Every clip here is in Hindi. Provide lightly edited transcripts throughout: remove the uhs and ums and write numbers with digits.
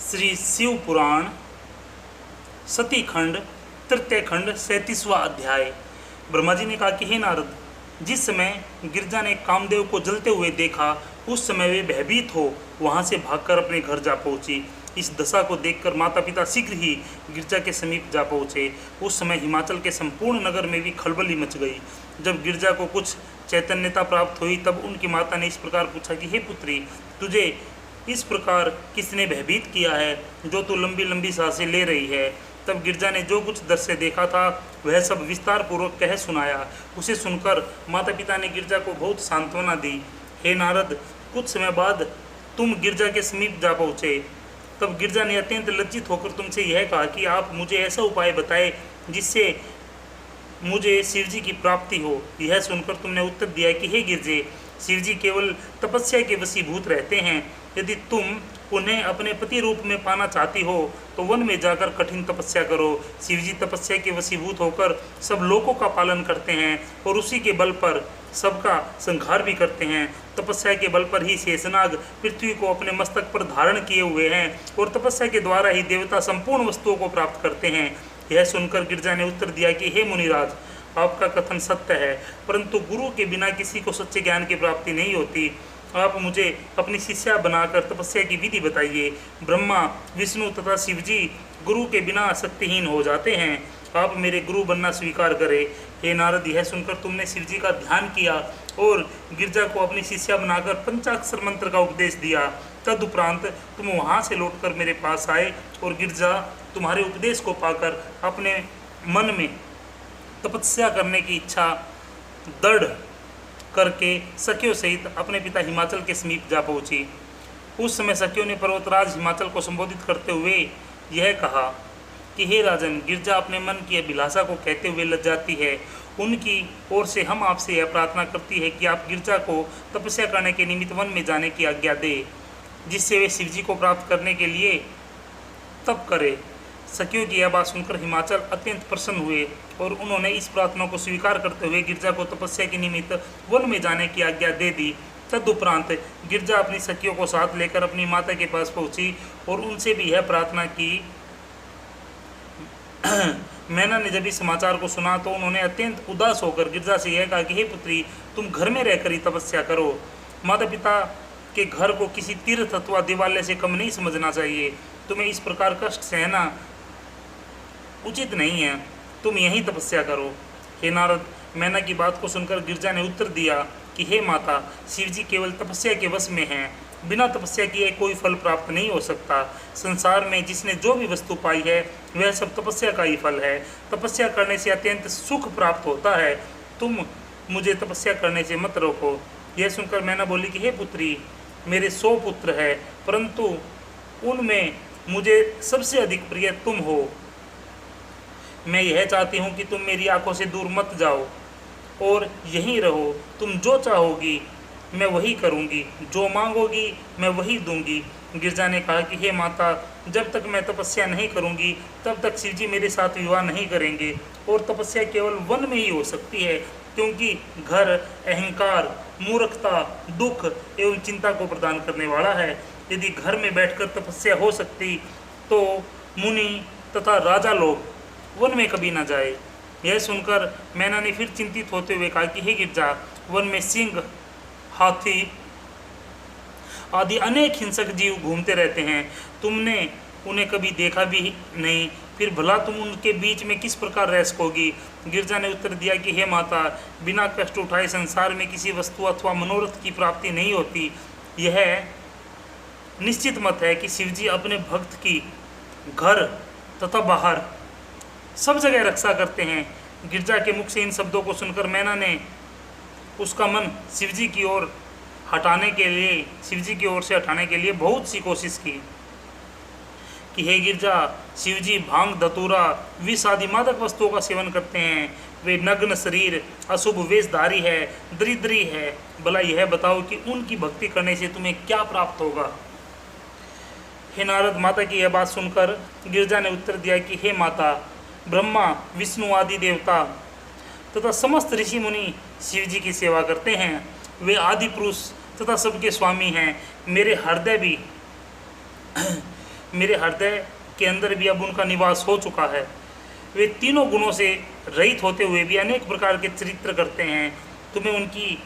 श्री शिव पुराण सती खंड तृतीय खंड 37वां अध्याय। ब्रह्मा जी ने कहा कि हे नारद, जिस समय गिरजा ने कामदेव को जलते हुए देखा उस समय वे भयभीत हो वहां से भागकर अपने घर जा पहुंची। इस दशा को देखकर माता पिता शीघ्र ही गिरजा के समीप जा पहुंचे। उस समय हिमाचल के संपूर्ण नगर में भी खलबली मच गई। जब गिरजा को कुछ चैतन्यता प्राप्त हुई तब उनकी माता ने इस प्रकार पूछा कि हे पुत्री, तुझे इस प्रकार किसने भयभीत किया है जो तू लंबी लंबी सांसें ले रही है। तब गिरजा ने जो कुछ दृश्य देखा था वह सब विस्तार पूर्वक कह सुनाया। उसे सुनकर माता पिता ने गिरजा को बहुत सांत्वना दी। हे नारद, कुछ समय बाद तुम गिरजा के समीप जा पहुँचे। तब गिरजा ने अत्यंत लज्जित होकर तुमसे यह कहा कि आप मुझे ऐसा उपाय बताए जिससे मुझे शिवजी की प्राप्ति हो। यह सुनकर तुमने उत्तर दिया कि हे गिरजे, शिवजी केवल तपस्या के वशीभूत रहते हैं। यदि तुम उन्हें अपने पति रूप में पाना चाहती हो तो वन में जाकर कठिन तपस्या करो। शिवजी तपस्या के वशीभूत होकर सब लोकों का पालन करते हैं और उसी के बल पर सबका संहार भी करते हैं। तपस्या के बल पर ही शेषनाग पृथ्वी को अपने मस्तक पर धारण किए हुए हैं और तपस्या के द्वारा ही देवता संपूर्ण वस्तुओं को प्राप्त करते हैं। यह सुनकर गिरजा ने उत्तर दिया कि हे मुनिराज, आपका कथन सत्य है, परंतु गुरु के बिना किसी को सच्चे ज्ञान की प्राप्ति नहीं होती। आप मुझे अपनी शिष्या बनाकर तपस्या की विधि बताइए। ब्रह्मा, विष्णु तथा शिवजी गुरु के बिना शक्तिहीन हो जाते हैं। आप मेरे गुरु बनना स्वीकार करें। हे नारद, यह सुनकर तुमने शिवजी का ध्यान किया और गिरजा को अपनी शिष्या बनाकर पंचाक्षर मंत्र का उपदेश दिया। तदुपरांत तुम वहाँ से लौटकर मेरे पास आए और गिरजा तुम्हारे उपदेश को पाकर अपने मन में तपस्या करने की इच्छा दृढ़ करके सखियों सहित अपने पिता हिमाचल के समीप जा पहुंची। उस समय सखियों ने पर्वतराज हिमाचल को संबोधित करते हुए यह कहा कि हे राजन, गिरजा अपने मन की अभिलाषा को कहते हुए लज्जाती है। उनकी ओर से हम आपसे यह प्रार्थना करती है कि आप गिरजा को तपस्या करने के निमित्त वन में जाने की आज्ञा दें, जिससे वे शिवजी को प्राप्त करने के लिए तप करे। सखियों की यह बात सुनकर हिमाचल अत्यंत प्रसन्न हुए और उन्होंने इस प्रार्थना को स्वीकार करते हुए गिरजा को तपस्या के निमित्त वन में जाने की आज्ञा दे दी। तदुपरांत गिरजा अपनी सखियों को साथ लेकर अपनी माता के पास पहुंची और उनसे भी यह प्रार्थना की। मैना ने जब इस समाचार को सुना तो उन्होंने अत्यंत उदास होकर गिरजा से यह कहा कि हे पुत्री, तुम घर में रहकर ही तपस्या करो। माता पिता के घर को किसी तीर्थ अथवा देवालय से कम नहीं समझना चाहिए। तुम्हें इस प्रकार कष्ट सहना उचित नहीं है। तुम यहीं तपस्या करो। हे नारद, मैना की बात को सुनकर गिरजा ने उत्तर दिया कि हे माता, शिवजी केवल तपस्या के वश में हैं। बिना तपस्या किए कोई फल प्राप्त नहीं हो सकता। संसार में जिसने जो भी वस्तु पाई है वह सब तपस्या का ही फल है। तपस्या करने से अत्यंत सुख प्राप्त होता है। तुम मुझे तपस्या करने से मत रोको। यह सुनकर मैना बोली कि हे पुत्री, मेरे 100 पुत्र हैं, परंतु उनमें मुझे सबसे अधिक प्रिय तुम हो। मैं यह चाहती हूँ कि तुम मेरी आंखों से दूर मत जाओ और यहीं रहो। तुम जो चाहोगी मैं वही करूँगी, जो मांगोगी मैं वही दूंगी। गिरजा ने कहा कि हे माता, जब तक मैं तपस्या नहीं करूँगी तब तक शिवजी मेरे साथ विवाह नहीं करेंगे और तपस्या केवल वन में ही हो सकती है, क्योंकि घर अहंकार, मूर्खता, दुख एवं चिंता को प्रदान करने वाला है। यदि घर में बैठकर तपस्या हो सकती तो मुनि तथा राजा लोग वन में कभी न जाए। यह सुनकर मैना ने फिर चिंतित होते हुए कहा कि हे गिरजा, वन में सिंह, हाथी आदि अनेक हिंसक जीव घूमते रहते हैं। तुमने उन्हें कभी देखा भी नहीं, फिर भला तुम उनके बीच में किस प्रकार रह सकोगी। गिरजा ने उत्तर दिया कि हे माता, बिना कष्ट उठाए संसार में किसी वस्तु अथवा मनोरथ की प्राप्ति नहीं होती। यह निश्चित मत है कि शिवजी अपने भक्त की घर तथा बाहर सब जगह रक्षा करते हैं। गिरजा के मुख से इन शब्दों को सुनकर मैना ने उसका मन शिवजी की ओर से हटाने के लिए बहुत सी कोशिश की कि हे गिरजा, शिवजी भांग, धतूरा, विष आदि मादक वस्तुओं का सेवन करते हैं। वे नग्न शरीर, अशुभ वेशधारी है, दरिद्री है। भला यह बताओ कि उनकी भक्ति करने से तुम्हें क्या प्राप्त होगा। हे नारद, माता की यह बात सुनकर गिरजा ने उत्तर दिया कि हे माता, ब्रह्मा, विष्णु आदि देवता तथा समस्त ऋषि मुनि शिवजी की सेवा करते हैं। वे आदि पुरुष तथा सबके स्वामी हैं। मेरे हृदय भी मेरे हृदय के अंदर भी अब उनका निवास हो चुका है। वे तीनों गुणों से रहित होते हुए भी अनेक प्रकार के चरित्र करते हैं। तुम्हें उनकी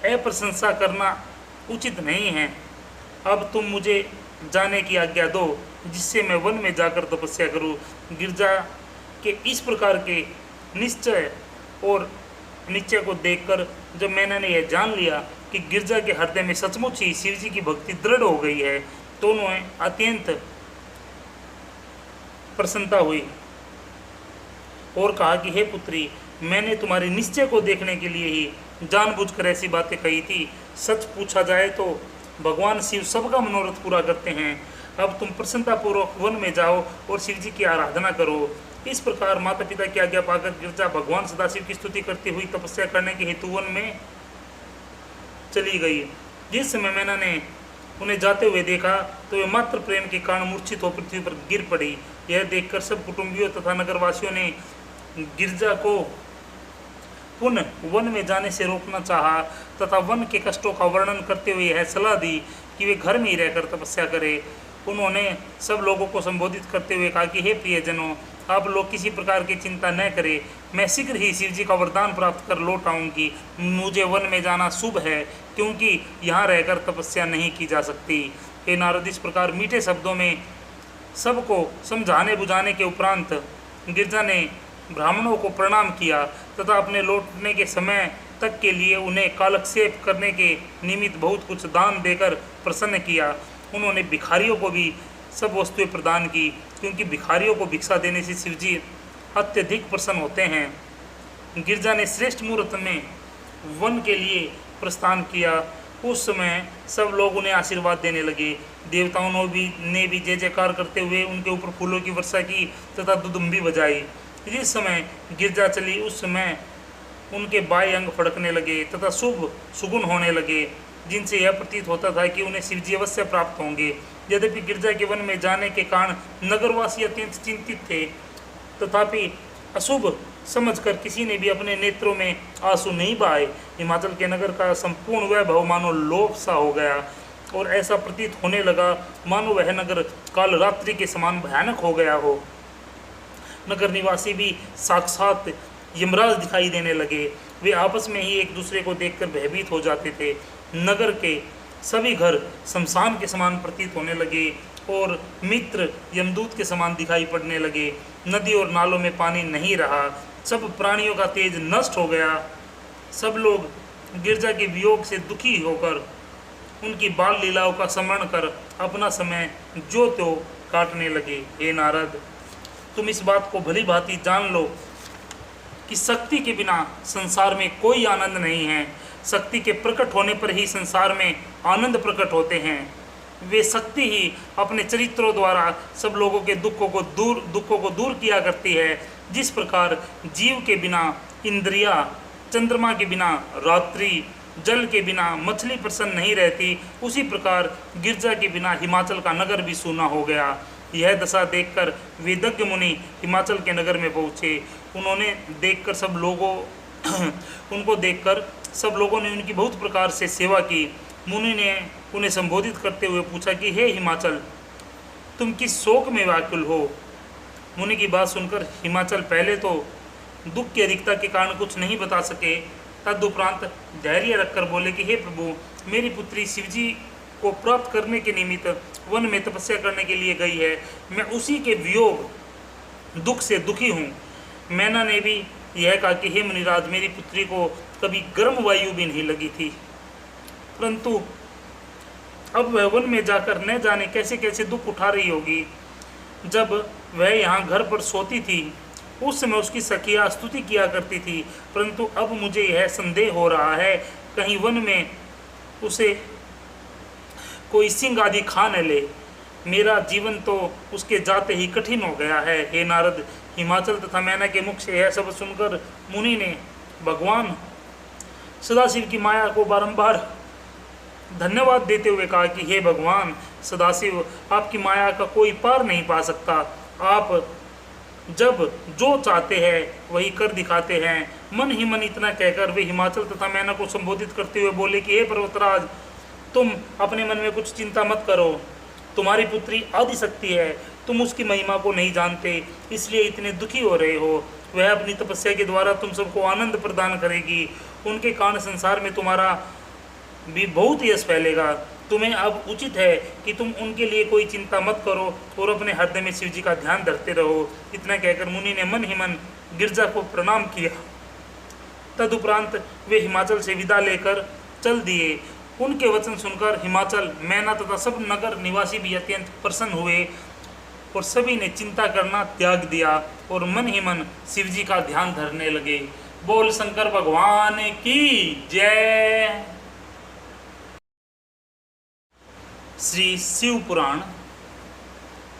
अप्रशंसा करना उचित नहीं है। अब तुम मुझे जाने की आज्ञा दो, जिससे मैं वन में जाकर तपस्या करूं। गिरजा के इस प्रकार के निश्चय और निश्चय को देखकर जब मैंने यह जान लिया कि गिरजा के हृदय में सचमुच ही शिव जी की भक्ति दृढ़ हो गई है, तो उन्हें अत्यंत प्रसन्नता हुई और कहा कि हे पुत्री, मैंने तुम्हारे निश्चय को देखने के लिए ही जानबूझकर ऐसी बातें कही थी। सच पूछा जाए तो भगवान शिव सबका मनोरथ पूरा करते हैं। अब तुम प्रसन्नतापूर्वक वन में जाओ और शिव जी की आराधना करो। इस प्रकार माता पिता की आज्ञा पाकर गिरजा भगवान सदाशिव की स्तुति करती हुई तपस्या करने के हेतु वन में चली गई। जिस समय मैंने ने उन्हें जाते हुए देखा तो वे मात्र प्रेम के कारण मूर्छित हो पृथ्वी पर गिर पड़ी। यह देखकर सब कुटुंबियों तथा नगरवासियों ने गिरजा को पुनः वन में जाने से रोकना चाहा तथा वन के कष्टों का वर्णन करते हुए यह सलाह दी कि वे घर में ही रहकर तपस्या करें। उन्होंने सब लोगों को संबोधित करते हुए कहा कि हे प्रियजनों, आप लोग किसी प्रकार की चिंता न करें। मैं शीघ्र ही शिव जी का वरदान प्राप्त कर लौट आऊँगी। मुझे वन में जाना शुभ है, क्योंकि यहाँ रहकर तपस्या नहीं की जा सकती। हे नारद, इस प्रकार मीठे शब्दों में सबको समझाने बुझाने के उपरांत गिरजा ने ब्राह्मणों को प्रणाम किया तथा अपने लौटने के समय तक के लिए उन्हें कालक्षेप करने के निमित्त बहुत कुछ दान देकर प्रसन्न किया। उन्होंने भिखारियों को भी सब वस्तुएं प्रदान की, क्योंकि भिखारियों को भिक्षा देने से शिवजी अत्यधिक प्रसन्न होते हैं। गिरजा ने श्रेष्ठ मुहूर्त में वन के लिए प्रस्थान किया। उस समय सब लोग उन्हें आशीर्वाद देने लगे। देवताओं ने भी जय जयकार करते हुए उनके ऊपर फूलों की वर्षा की तथा दुदुम्बी बजाई। जिस समय गिरजा चली उस समय उनके बाएं अंग फड़कने लगे तथा शुभ सुगुण होने लगे, जिनसे यह प्रतीत होता था कि उन्हें शिवजी अवश्य प्राप्त होंगे। यद्यपि गिरजा के वन में जाने के कारण नगरवासी अत्यंत चिंतित थे, तथापि अशुभ समझकर किसी ने भी अपने नेत्रों में आंसू नहीं बहाए। हिमाचल के नगर का संपूर्ण वैभव मानो लोभ सा हो गया और ऐसा प्रतीत होने लगा मानो वह नगर काल रात्रि के समान भयानक हो गया हो। नगर निवासी भी साक्षात यमराज दिखाई देने लगे। वे आपस में ही एक दूसरे को देखकर भयभीत हो जाते थे। नगर के सभी घर शमशान के समान प्रतीत होने लगे और मित्र यमदूत के समान दिखाई पड़ने लगे। नदी और नालों में पानी नहीं रहा। सब प्राणियों का तेज नष्ट हो गया। सब लोग गिरजा के वियोग से दुखी होकर उनकी बाल लीलाओं का स्मरण कर अपना समय जो त्यों काटने लगे। हे नारद, तुम इस बात को भली भांति जान लो कि शक्ति के बिना संसार में कोई आनंद नहीं है। शक्ति के प्रकट होने पर ही संसार में आनंद प्रकट होते हैं। वे शक्ति ही अपने चरित्रों द्वारा सब लोगों के दुखों को दूर किया करती है। जिस प्रकार जीव के बिना इंद्रिया, चंद्रमा के बिना रात्रि, जल के बिना मछली प्रसन्न नहीं रहती, उसी प्रकार गिरजा के बिना हिमाचल का नगर भी सूना हो गया। यह दशा देखकर वेदज्ञ मुनि हिमाचल के नगर में पहुँचे। उनको देखकर सब लोगों ने उनकी बहुत प्रकार से सेवा की। मुनि ने उन्हें संबोधित करते हुए पूछा कि हे हिमाचल, तुम किस शोक में व्याकुल हो। मुनि की बात सुनकर हिमाचल पहले तो दुख की अधिकता के कारण कुछ नहीं बता सके, तदुपरांत धैर्य रखकर बोले कि हे प्रभु, मेरी पुत्री शिवजी को प्राप्त करने के निमित्त वन में तपस्या करने के लिए गई है। मैं उसी के वियोग दुख से दुखी हूँ। मैना ने भी यह कहा कि हे मुनिराज, मेरी पुत्री को कभी गर्म वायु भी नहीं लगी थी, परंतु अब वह वन में जाकर न जाने कैसे कैसे दुख उठा रही होगी। जब वह यहाँ घर पर सोती थी उस समय उसकी सखियाँ स्तुति किया करती थी, परंतु अब मुझे यह संदेह हो रहा है कहीं वन में उसे कोई सिंह आदि खा न ले। मेरा जीवन तो उसके जाते ही कठिन हो गया है। हे नारद, हिमाचल तथा मैना के मुख से यह सब सुनकर मुनि ने भगवान सदाशिव की माया को बारंबार धन्यवाद देते हुए कहा कि हे भगवान सदाशिव, आपकी माया का कोई पार नहीं पा सकता। आप जब जो चाहते हैं वही कर दिखाते हैं। मन ही मन इतना कहकर वे हिमाचल तथा मैना को संबोधित करते हुए बोले कि हे पर्वतराज, तुम अपने मन में कुछ चिंता मत करो। तुम्हारी पुत्री आदिशक्ति है, तुम उसकी महिमा को नहीं जानते, इसलिए इतने दुखी हो रहे हो। वह अपनी तपस्या के द्वारा तुम सबको आनंद प्रदान करेगी। उनके कारण संसार में तुम्हारा भी बहुत यश फैलेगा। तुम्हें अब उचित है कि तुम उनके लिए कोई चिंता मत करो और अपने हृदय में शिव जी का ध्यान धरते रहो। इतना कहकर मुनि ने मन ही मन गिरजा को प्रणाम किया। तदुपरांत वे हिमाचल से विदा लेकर चल दिए। उनके वचन सुनकर हिमाचल, मैना तथा सब नगर निवासी भी अत्यंत प्रसन्न हुए और सभी ने चिंता करना त्याग दिया और मन ही मन शिव जी का ध्यान धरने लगे। बोल शंकर भगवान की जय। श्री शिव पुराण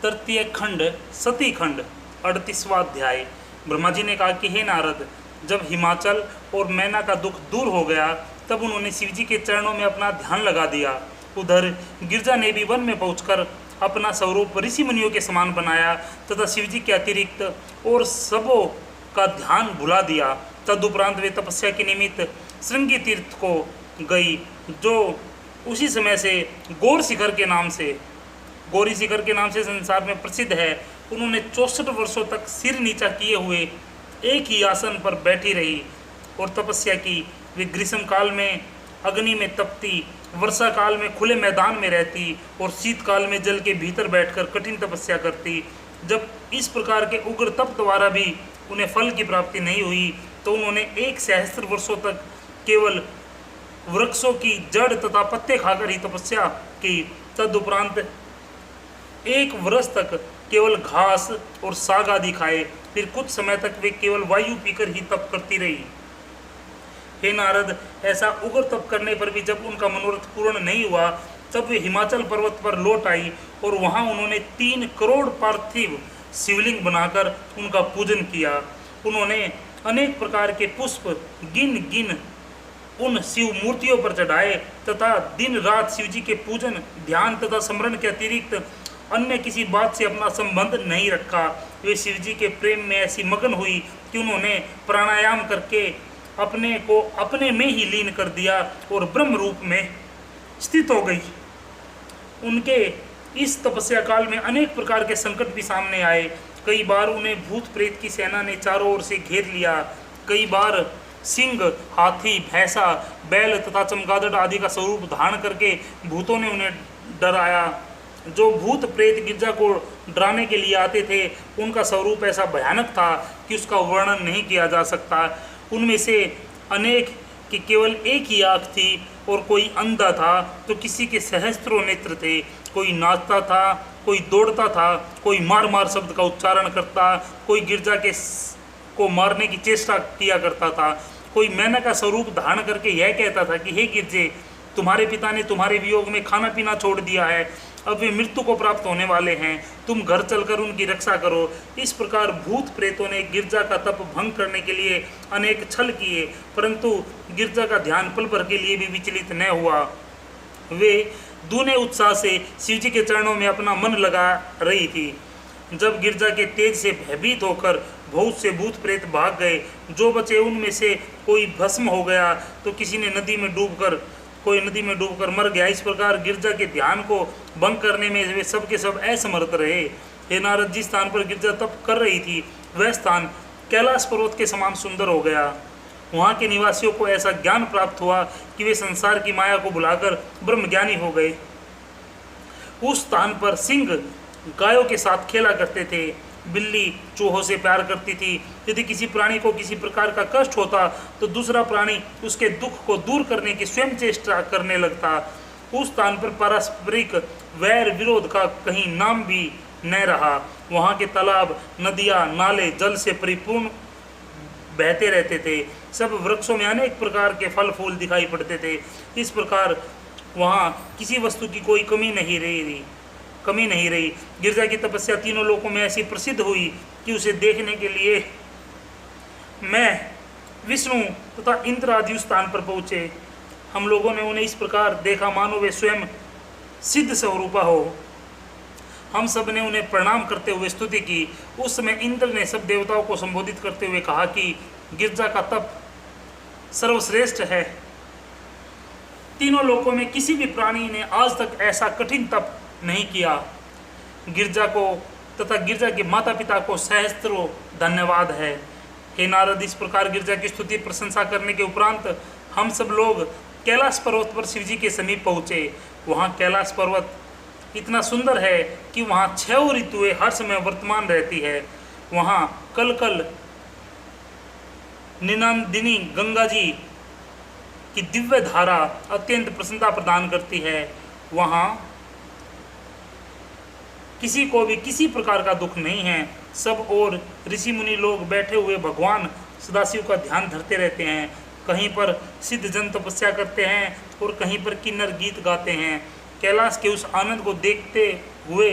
तृतीय खंड सती खंड 38वां अध्याय। ब्रह्मा जी ने कहा कि हे नारद, जब हिमाचल और मैना का दुख दूर हो गया तब उन्होंने शिव जी के चरणों में अपना ध्यान लगा दिया। उधर गिरजा ने भी वन में पहुंचकर अपना स्वरूप ऋषि मुनियों के समान बनाया तथा शिव जी के अतिरिक्त और सबों का ध्यान भुला दिया। तदुपरांत वे तपस्या के निमित्त श्रृंगी तीर्थ को गई, जो उसी समय से गौरी शिखर के नाम से संसार में प्रसिद्ध है। उन्होंने 64 वर्षों तक सिर नीचा किए हुए एक ही आसन पर बैठी रही और तपस्या की। वे ग्रीष्म काल में अग्नि में तपती, वर्षा काल में खुले मैदान में रहती और शीतकाल में जल के भीतर बैठकर कठिन तपस्या करती। जब इस प्रकार के उग्र तप द्वारा भी उन्हें फल की प्राप्ति नहीं हुई तो उन्होंने 1 सहस्त्र वर्षों तक केवल वृक्षों की जड़ तथा पत्ते खाकर ही तपस्या की। तदुपरांत 1 वर्ष तक केवल घास और साग आदि खाए। फिर कुछ समय तक वे केवल वायु पीकर ही तप करती रही। हे नारद, ऐसा उग्र तप करने पर भी जब उनका मनोरथ पूर्ण नहीं हुआ तब वे हिमाचल पर्वत पर लौट आई और वहां उन्होंने 3 करोड़ पार्थिव शिवलिंग बनाकर उनका पूजन किया। उन्होंने अनेक प्रकार के पुष्प गिन गिन उन शिव मूर्तियों पर चढ़ाए तथा दिन रात शिव जी के पूजन, ध्यान तथा स्मरण के अतिरिक्त अन्य किसी बात से अपना संबंध नहीं रखा। वे शिव जी के प्रेम में ऐसी मगन हुई कि उन्होंने प्राणायाम करके अपने को अपने में ही लीन कर दिया और ब्रह्म रूप में स्थित हो गई। उनके इस तपस्या काल में अनेक प्रकार के संकट भी सामने आए। कई बार उन्हें भूत प्रेत की सेना ने चारों ओर से घेर लिया। कई बार सिंह, हाथी, भैंसा, बैल तथा चमगादड़ आदि का स्वरूप धारण करके भूतों ने उन्हें डराया। जो भूत प्रेत गिरजा को डराने के लिए आते थे उनका स्वरूप ऐसा भयानक था कि उसका वर्णन नहीं किया जा सकता। उनमें से अनेक की केवल एक ही आँख थी और कोई अंधा था तो किसी के सहस्त्रों नेत्र थे। कोई नाचता था, कोई दौड़ता था, कोई मार मार शब्द का उच्चारण करता, कोई गिरजा को मारने की चेष्टा किया करता था। कोई मैना का स्वरूप धारण करके यह कहता था कि हे गिरजे, तुम्हारे पिता ने तुम्हारे वियोग में खाना पीना छोड़ दिया है, अब वे मृत्यु को प्राप्त होने वाले हैं, तुम घर चलकर उनकी रक्षा करो। इस प्रकार भूत प्रेतों ने गिरजा का तप भंग करने के लिए अनेक छल किए, परंतु गिरजा का ध्यान पल भर के लिए भी विचलित न हुआ। वे दूने उत्साह से शिव जी के चरणों में अपना मन लगा रही थी। जब गिरजा के तेज से भयभीत होकर बहुत से भूत प्रेत भाग गए, जो बचे उनमें से कोई भस्म हो गया तो कोई नदी में डूबकर मर गया। इस प्रकार गिरजा के ध्यान को भंग करने में वे सब के सब असमर्थ रहे। हे नारद, जिस स्थान पर गिरजा तप कर रही थी वह स्थान कैलाश पर्वत के समान सुंदर हो गया। वहाँ के निवासियों को ऐसा ज्ञान प्राप्त हुआ कि वे संसार की माया को भुलाकर ब्रह्मज्ञानी हो गए। उस स्थान पर सिंह गायों के साथ खेला करते थे, बिल्ली चूहों से प्यार करती थी। यदि किसी प्राणी को किसी प्रकार का कष्ट होता तो दूसरा प्राणी उसके दुख को दूर करने की स्वयं चेष्टा करने लगता। उस स्थान पर पारस्परिक वैर विरोध का कहीं नाम भी न रहा। वहाँ के तालाब, नदियाँ, नाले जल से परिपूर्ण बहते रहते थे। सब वृक्षों में अनेक प्रकार के फल फूल दिखाई पड़ते थे। इस प्रकार वहाँ किसी वस्तु की कोई कमी नहीं रही। गिरजा की तपस्या तीनों लोकों में ऐसी प्रसिद्ध हुई कि उसे देखने के लिए मैं, विष्णु तथा इंद्र आदि उस स्थान पर पहुँचे। हम लोगों ने उन्हें इस प्रकार देखा मानो वे स्वयं सिद्ध स्वरूपा हो। हम सब ने उन्हें प्रणाम करते हुए स्तुति की। उस समय इंद्र ने सब देवताओं को संबोधित करते हुए कहा कि गिरजा का तप सर्वश्रेष्ठ है। तीनों लोकों में किसी भी प्राणी ने आज तक ऐसा कठिन तप नहीं किया। गिरजा को तथा गिरजा के माता पिता को सहस्त्रों धन्यवाद है। हे नारद, इस प्रकार गिरजा की स्तुति प्रशंसा करने के उपरांत हम सब लोग कैलाश पर्वत पर शिव जी के समीप पहुँचे। वहाँ कैलाश पर्वत इतना सुंदर है कि वहाँ 6 ऋतुएं हर समय वर्तमान रहती है। वहाँ कल कल निनंदिनी गंगा जी की दिव्य धारा अत्यंत प्रसन्नता प्रदान करती है। वहाँ किसी को भी किसी प्रकार का दुख नहीं है। सब और ऋषि मुनि लोग बैठे हुए भगवान सदाशिव का ध्यान धरते रहते हैं। कहीं पर सिद्ध जन तपस्या करते हैं और कहीं पर किन्नर गीत गाते हैं। कैलाश के उस आनंद को देखते हुए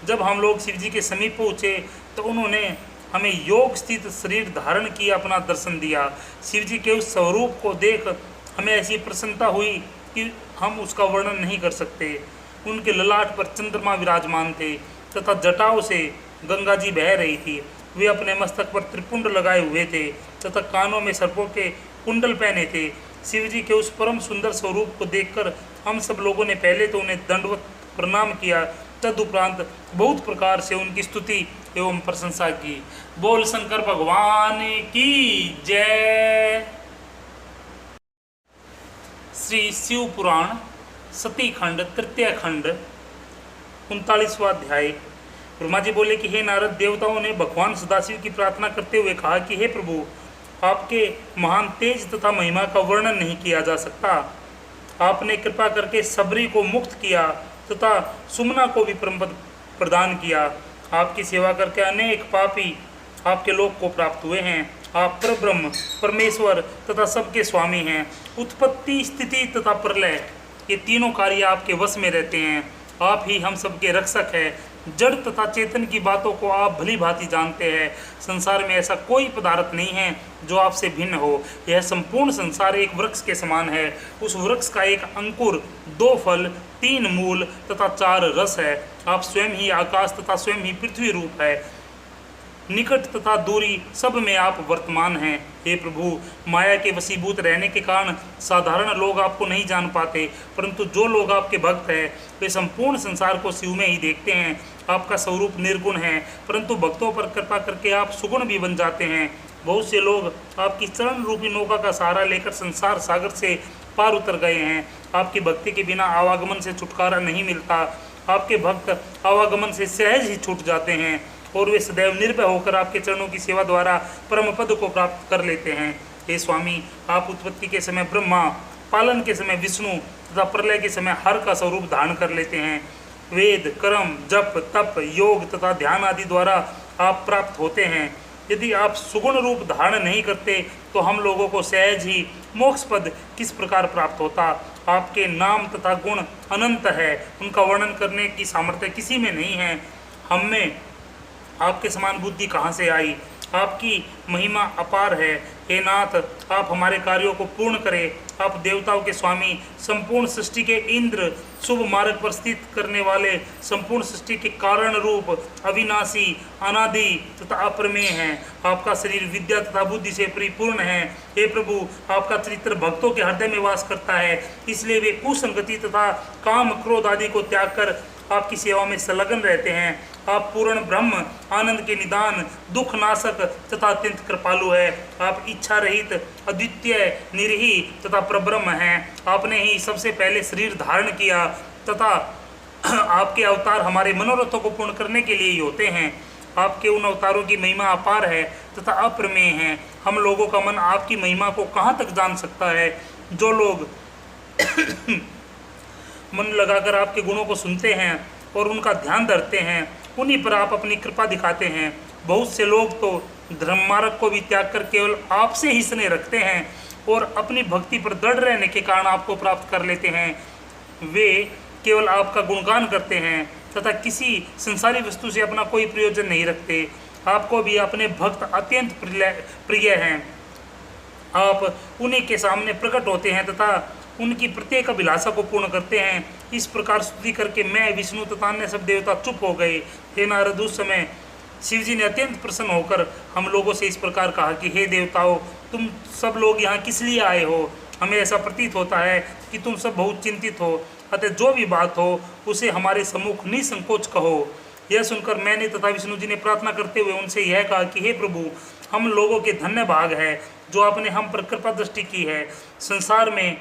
जब हम लोग शिव जी के समीप पहुँचे तो उन्होंने हमें योग स्थित शरीर धारण किया अपना दर्शन दिया। शिव जी के उस स्वरूप को देख हमें ऐसी प्रसन्नता हुई कि हम उसका वर्णन नहीं कर सकते। उनके ललाट पर चंद्रमा विराजमान थे तथा जटाओं से गंगा जी बह रही थी। वे अपने मस्तक पर त्रिपुंड लगाए हुए थे तथा कानों में सर्पों के कुंडल पहने थे। शिव जी के उस परम सुंदर स्वरूप को देखकर हम सब लोगों ने पहले तो उन्हें दंडवत प्रणाम किया, तदुपरांत बहुत प्रकार से उनकी स्तुति एवं प्रशंसा की। बोल शंकर भगवान की जय। श्री शिव पुराण सती खंड तृतीय खंड 39वां अध्याय। ब्रह्मा जी बोले कि हे नारद, देवताओं ने भगवान सदाशिव की प्रार्थना करते हुए कहा कि हे प्रभु, आपके महान तेज तथा महिमा का वर्णन नहीं किया जा सकता। आपने कृपा करके सबरी को मुक्त किया तथा सुमना को भी परम पद प्रदान किया। आपकी सेवा करके अनेक पापी आपके लोक को प्राप्त हुए हैं। आप परब्रह्म परमेश्वर तथा सबके स्वामी हैं। उत्पत्ति स्थिति तथा प्रलय ये तीनों कार्य आपके वश में रहते हैं। आप ही हम सबके रक्षक हैं। जड़ तथा चेतन की बातों को आप भली भांति जानते हैं। संसार में ऐसा कोई पदार्थ नहीं है जो आपसे भिन्न हो। यह संपूर्ण संसार एक वृक्ष के समान है। उस वृक्ष का एक अंकुर, 2 फल, 3 मूल तथा 4 रस है। आप स्वयं ही आकाश तथा स्वयं ही पृथ्वी रूप है। निकट तथा दूरी सब में आप वर्तमान हैं। हे प्रभु, माया के वशीभूत रहने के कारण साधारण लोग आपको नहीं जान पाते, परंतु जो लोग आपके भक्त हैं वे संपूर्ण संसार को शिव में ही देखते हैं। आपका स्वरूप निर्गुण है, परंतु भक्तों पर कृपा करके आप सुगुण भी बन जाते हैं। बहुत से लोग आपकी चरण रूपी नौका का सहारा लेकर संसार सागर से पार उतर गए हैं। आपकी भक्ति के बिना आवागमन से छुटकारा नहीं मिलता। आपके भक्त आवागमन से सहज ही छूट जाते हैं और वे सदैव निर्भय होकर आपके चरणों की सेवा द्वारा परम पद को प्राप्त कर लेते हैं। हे स्वामी, आप उत्पत्ति के समय ब्रह्मा, पालन के समय विष्णु तथा प्रलय के समय हर का स्वरूप धारण कर लेते हैं। वेद, कर्म, जप, तप, योग तथा ध्यान आदि द्वारा आप प्राप्त होते हैं। यदि आप सुगुण रूप धारण नहीं करते तो हम लोगों को सहज ही मोक्ष पद किस प्रकार प्राप्त होता। आपके नाम तथा गुण अनंत है, उनका वर्णन करने की सामर्थ्य किसी में नहीं है। हम में आपके समान बुद्धि कहाँ से आई। आपकी महिमा अपार है। हे नाथ, आप हमारे कार्यों को पूर्ण करें। आप देवताओं के स्वामी, संपूर्ण सृष्टि के इंद्र, शुभ मार्ग पर स्थित करने वाले, संपूर्ण सृष्टि के कारण रूप, अविनाशी, अनादि तथा अप्रमेय हैं। आपका शरीर विद्या तथा बुद्धि से परिपूर्ण है। हे प्रभु, आपका चरित्र भक्तों के हृदय में वास करता है, इसलिए वे कुसंगति तथा काम क्रोध आदि को त्याग कर आपकी सेवा में संलग्न रहते हैं। आप पूर्ण ब्रह्म, आनंद के निदान, दुख नाशक तथा अत्यंत कृपालु है। आप इच्छा रहित, अद्वितीय, निरही तथा प्रब्रह्म हैं। आपने ही सबसे पहले शरीर धारण किया तथा आपके अवतार हमारे मनोरथों को पूर्ण करने के लिए ही होते हैं। आपके उन अवतारों की महिमा अपार है तथा अप्रमेय है। हम लोगों का मन आपकी महिमा को कहाँ तक जान सकता है। जो लोग मन लगाकर आपके गुणों को सुनते हैं और उनका ध्यान धरते हैं, उन्हीं पर आप अपनी कृपा दिखाते हैं। बहुत से लोग तो धर्म मार्ग को भी त्याग कर केवल आपसे ही स्नेह रखते हैं और अपनी भक्ति पर दृढ़ रहने के कारण आपको प्राप्त कर लेते हैं। वे केवल आपका गुणगान करते हैं तथा किसी संसारी वस्तु से अपना कोई प्रयोजन नहीं रखते। आपको भी अपने भक्त अत्यंत प्रिय हैं। आप उन्हीं के सामने प्रकट होते हैं तथा उनकी प्रत्येक अभिलाषा को पूर्ण करते हैं। इस प्रकार स्तुति करके मैं, विष्णु तथा अन्य सब देवता चुप हो गए। हे नारद, उस समय शिव जी ने अत्यंत प्रसन्न होकर हम लोगों से इस प्रकार कहा कि हे देवताओं, तुम सब लोग यहाँ किस लिए आए हो। हमें ऐसा प्रतीत होता है कि तुम सब बहुत चिंतित हो। अतः जो भी बात हो उसे हमारे सम्मुख निसंकोच कहो। यह सुनकर मैंने तथा विष्णु जी ने प्रार्थना करते हुए उनसे यह कहा कि हे प्रभु, हम लोगों के धन्य भाग है जो आपने हम पर कृपा दृष्टि की है। संसार में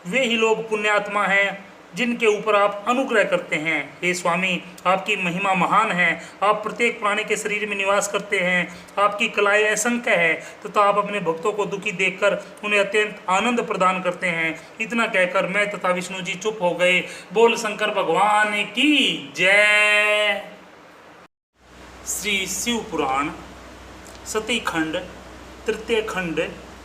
वे ही लोग पुण्यात्मा हैं जिनके ऊपर आप अनुग्रह करते हैं। हे स्वामी, आपकी महिमा महान है। आप प्रत्येक प्राणी के शरीर में निवास करते हैं। आपकी कलाएं असंख्य है तथा आप अपने भक्तों को दुखी देखकर उन्हें अत्यंत आनंद प्रदान करते हैं। इतना कहकर मैं तथा विष्णु जी चुप हो गए। बोल शंकर भगवान की जय। श्री शिव पुराण सती खंड तृतीय खंड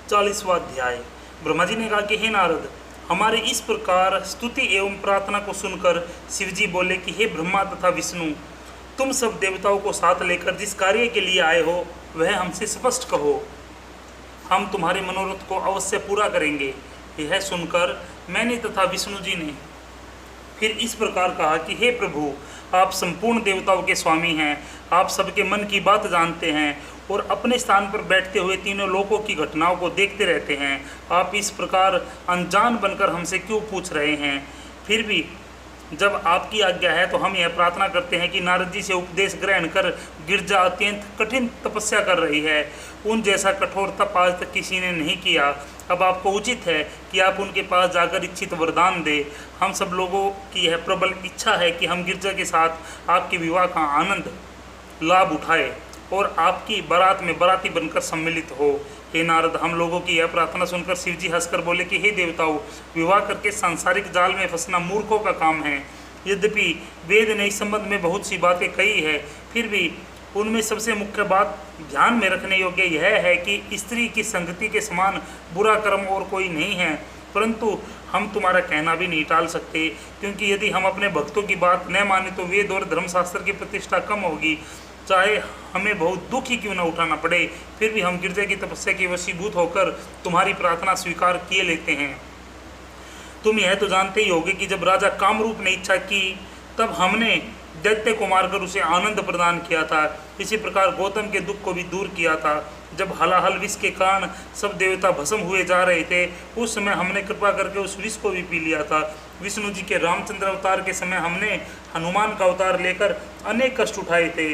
40वां अध्याय। ब्रह्मा जी ने कहा कि हे नारद, हमारे इस प्रकार स्तुति एवं प्रार्थना को सुनकर शिवजी बोले कि हे ब्रह्मा तथा विष्णु, तुम सब देवताओं को साथ लेकर जिस कार्य के लिए आए हो वह हमसे स्पष्ट कहो। हम तुम्हारे मनोरथ को अवश्य पूरा करेंगे। यह सुनकर मैंने तथा विष्णु जी ने फिर इस प्रकार कहा कि हे प्रभु, आप संपूर्ण देवताओं के स्वामी हैं। आप सबके मन की बात जानते हैं और अपने स्थान पर बैठते हुए तीनों लोकों की घटनाओं को देखते रहते हैं। आप इस प्रकार अनजान बनकर हमसे क्यों पूछ रहे हैं? फिर भी जब आपकी आज्ञा है तो हम यह प्रार्थना करते हैं कि नारद जी से उपदेश ग्रहण कर गिरजा अत्यंत कठिन तपस्या कर रही है। उन जैसा कठोर तप आज तक किसी ने नहीं किया। अब आपको उचित है कि आप उनके पास जाकर इच्छित वरदान दे। हम सब लोगों की यह प्रबल इच्छा है कि हम गिरजा के साथ आपके विवाह का आनंद लाभ उठाए और आपकी बारात में बाराती बनकर सम्मिलित हो। हे नारद, हम लोगों की यह प्रार्थना सुनकर शिवजी हंसकर बोले कि हे देवताओं, विवाह करके सांसारिक जाल में फंसना मूर्खों का काम है। यद्यपि वेद ने इस संबंध में बहुत सी बातें कही है, फिर भी उनमें सबसे मुख्य बात ध्यान में रखने योग्य यह है कि स्त्री की संगति के समान बुरा कर्म और कोई नहीं है। परंतु हम तुम्हारा कहना भी नहीं टाल सकते, क्योंकि यदि हम अपने भक्तों की बात न माने तो वेद और धर्मशास्त्र की प्रतिष्ठा कम होगी। चाहे हमें बहुत दुख ही क्यों न उठाना पड़े, फिर भी हम गिरजा की तपस्या के वशीभूत होकर तुम्हारी प्रार्थना स्वीकार किए लेते हैं। तुम यह तो जानते ही होगे कि जब राजा कामरूप ने इच्छा की तब हमने दैत्य को मारकर उसे आनंद प्रदान किया था। इसी प्रकार गौतम के दुख को भी दूर किया था। जब हलाहल विष के कारण सब देवता भस्म हुए जा रहे थे, उस समय हमने कृपा करके उस विष को भी पी लिया था। विष्णु जी के रामचंद्र अवतार के समय हमने हनुमान का अवतार लेकर अनेक कष्ट उठाए थे।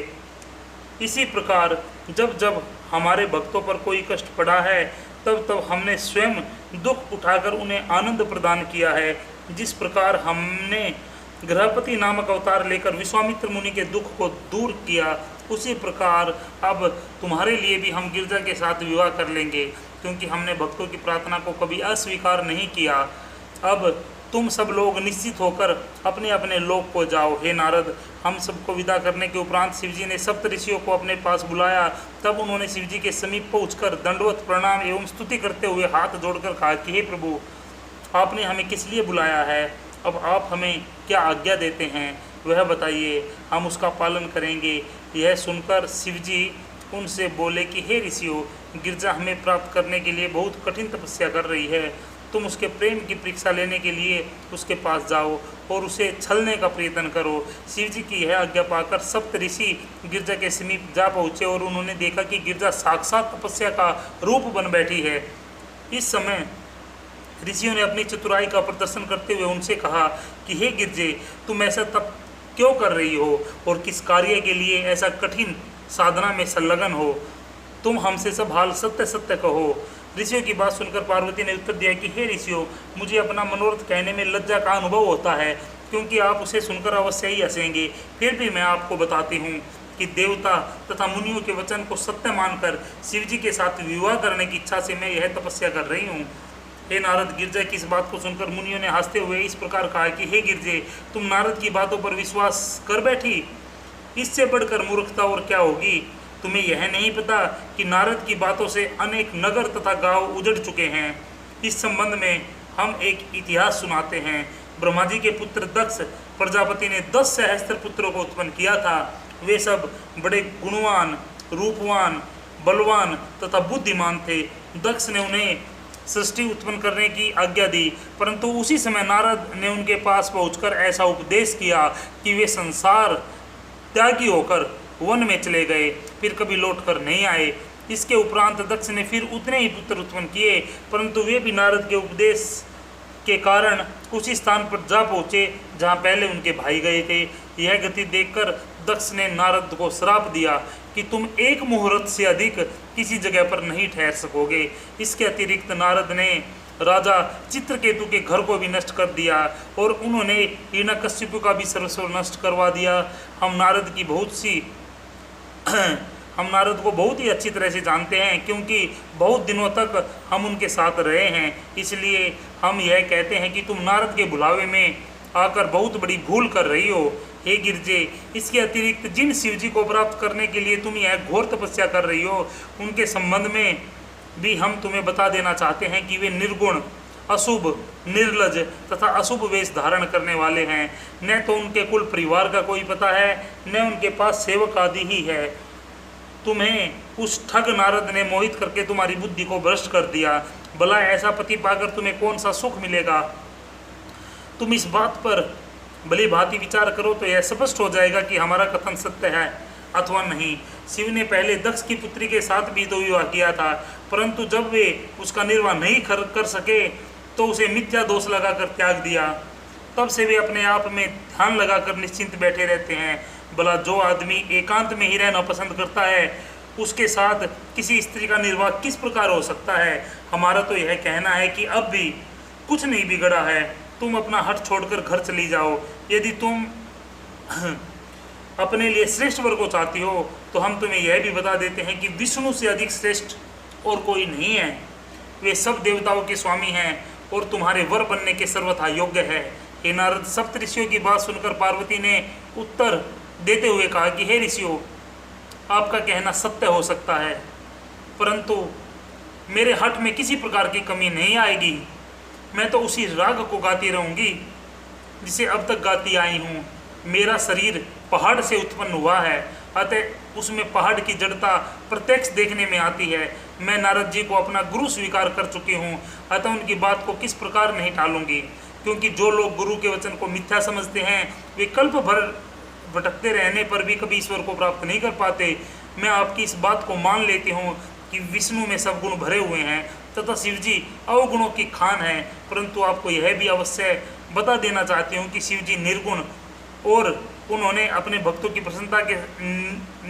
इसी प्रकार जब जब हमारे भक्तों पर कोई कष्ट पड़ा है तब तब हमने स्वयं दुख उठाकर उन्हें आनंद प्रदान किया है। जिस प्रकार हमने गृहपति नामक अवतार लेकर विश्वामित्र मुनि के दुख को दूर किया, उसी प्रकार अब तुम्हारे लिए भी हम गिरजा के साथ विवाह कर लेंगे, क्योंकि हमने भक्तों की प्रार्थना को कभी अस्वीकार नहीं किया। अब तुम सब लोग निश्चित होकर अपने अपने लोक को जाओ। हे नारद, हम सबको विदा करने के उपरांत शिवजी ने सप्त ऋषियों को अपने पास बुलाया। तब उन्होंने शिवजी के समीप पहुंचकर दंडवत प्रणाम एवं स्तुति करते हुए हाथ जोड़कर कहा कि हे प्रभु, आपने हमें किस लिए बुलाया है? अब आप हमें क्या आज्ञा देते हैं वह बताइए, हम उसका पालन करेंगे। यह सुनकर शिवजी उनसे बोले कि हे ऋषियों, गिरजा हमें प्राप्त करने के लिए बहुत कठिन तपस्या कर रही है। तुम उसके प्रेम की परीक्षा लेने के लिए उसके पास जाओ और उसे छलने का प्रयत्न करो। शिवजी की यह आज्ञा पाकर सप्त ऋषि गिरजा के समीप जा पहुँचे और उन्होंने देखा कि गिरजा साक्षात तपस्या का रूप बन बैठी है। इस समय ऋषियों ने अपनी चतुराई का प्रदर्शन करते हुए उनसे कहा कि हे गिरजे, तुम ऐसा तप क्यों कर रही हो और किस कार्य के लिए ऐसा कठिन साधना में संलग्न हो? तुम हमसे सब हाल सत्य सत्य कहो। ऋषियों की बात सुनकर पार्वती ने उत्तर दिया कि हे ऋषियों, मुझे अपना मनोरथ कहने में लज्जा का अनुभव होता है, क्योंकि आप उसे सुनकर अवश्य ही हंसेंगे। फिर भी मैं आपको बताती हूँ कि देवता तथा मुनियों के वचन को सत्य मानकर शिवजी के साथ विवाह करने की इच्छा से मैं यह तपस्या कर रही हूँ। हे नारद, गिरजा की इस बात को सुनकर मुनियों ने हंसते हुए इस प्रकार कहा कि हे गिरजे, तुम नारद की बातों पर विश्वास कर बैठी? इससे बढ़कर मूर्खता और क्या होगी? तुम्हें यह नहीं पता कि नारद की बातों से अनेक नगर तथा गांव उजड़ चुके हैं। इस संबंध में हम एक इतिहास सुनाते हैं। ब्रह्मा जी के पुत्र दक्ष प्रजापति ने 10 सहस्त्र पुत्रों को उत्पन्न किया था। वे सब बड़े गुणवान, रूपवान, बलवान तथा बुद्धिमान थे। दक्ष ने उन्हें सृष्टि उत्पन्न करने की आज्ञा दी, परंतु उसी समय नारद ने उनके पास पहुंचकर ऐसा उपदेश किया कि वे संसार त्यागी होकर वन में चले गए, फिर कभी लौटकर नहीं आए। इसके उपरांत दक्ष ने फिर उतने ही पुत्र उत्पन्न किए, परंतु वे भी नारद के उपदेश के कारण उसी स्थान पर जा पहुँचे जहाँ पहले उनके भाई गए थे। यह गति देखकर दक्ष ने नारद को श्राप दिया कि तुम एक मुहूर्त से अधिक किसी जगह पर नहीं ठहर सकोगे। इसके अतिरिक्त नारद ने राजा चित्रकेतु के घर को भी नष्ट कर दिया और उन्होंने हिरण्यकश्यप का भी सर्वस्व नष्ट करवा दिया। हम नारद को बहुत ही अच्छी तरह से जानते हैं, क्योंकि बहुत दिनों तक हम उनके साथ रहे हैं। इसलिए हम यह कहते हैं कि तुम नारद के बुलावे में आकर बहुत बड़ी भूल कर रही हो। हे गिरजे, इसके अतिरिक्त जिन शिवजी को प्राप्त करने के लिए तुम यह घोर तपस्या कर रही हो, उनके संबंध में भी हम तुम्हें बता देना चाहते हैं कि वे निर्गुण, अशुभ, निर्लज तथा अशुभ वेश धारण करने वाले हैं। न तो उनके कुल परिवार का कोई पता है, न उनके पास सेवक आदि ही है। तुम्हें उस ठग नारद ने मोहित करके तुम्हारी बुद्धि को भ्रष्ट कर दिया। भला ऐसा पति पाकर तुम्हें कौन सा सुख मिलेगा? तुम इस बात पर भली भांति विचार करो तो यह स्पष्ट हो जाएगा कि हमारा कथन सत्य है अथवा नहीं। शिव ने पहले दक्ष की पुत्री के साथ भी तो विवाह किया था, परंतु जब वे उसका निर्वाह नहीं कर सके तो उसे मिथ्या दोष लगाकर त्याग दिया। तब से वे अपने आप में ध्यान लगाकर निश्चिंत बैठे रहते हैं। भला जो आदमी एकांत में ही रहना पसंद करता है, उसके साथ किसी स्त्री का निर्वाह किस प्रकार हो सकता है? हमारा तो यह कहना है कि अब भी कुछ नहीं बिगड़ा है। तुम अपना हट छोड़कर घर चली जाओ। यदि तुम अपने लिए श्रेष्ठ वर को चाहती हो तो हम तुम्हें यह भी बता देते हैं कि विष्णु से अधिक श्रेष्ठ और कोई नहीं है। वे सब देवताओं के स्वामी हैं और तुम्हारे वर बनने के सर्वथा योग्य है। हे नारद, सप्तऋषियों की बात सुनकर पार्वती ने उत्तर देते हुए कहा कि हे ऋषियों, आपका कहना सत्य हो सकता है, परंतु मेरे हट में किसी प्रकार की कमी नहीं आएगी। मैं तो उसी राग को गाती रहूँगी जिसे अब तक गाती आई हूँ। मेरा शरीर पहाड़ से उत्पन्न हुआ है, अतः उसमें पहाड़ की जड़ता प्रत्यक्ष देखने में आती है। मैं नारद जी को अपना गुरु स्वीकार कर चुकी हूँ, अतः उनकी बात को किस प्रकार नहीं टालूंगी। क्योंकि जो लोग गुरु के वचन को मिथ्या समझते हैं, वे कल्प भर भटकते रहने पर भी कभी ईश्वर को प्राप्त नहीं कर पाते। मैं आपकी इस बात को मान लेती हूँ कि विष्णु में सब गुण भरे हुए हैं तथा शिवजी अवगुणों की खान है, परंतु आपको यह भी अवश्य बता देना चाहती हूँ कि शिवजी निर्गुण और उन्होंने अपने भक्तों की प्रसन्नता के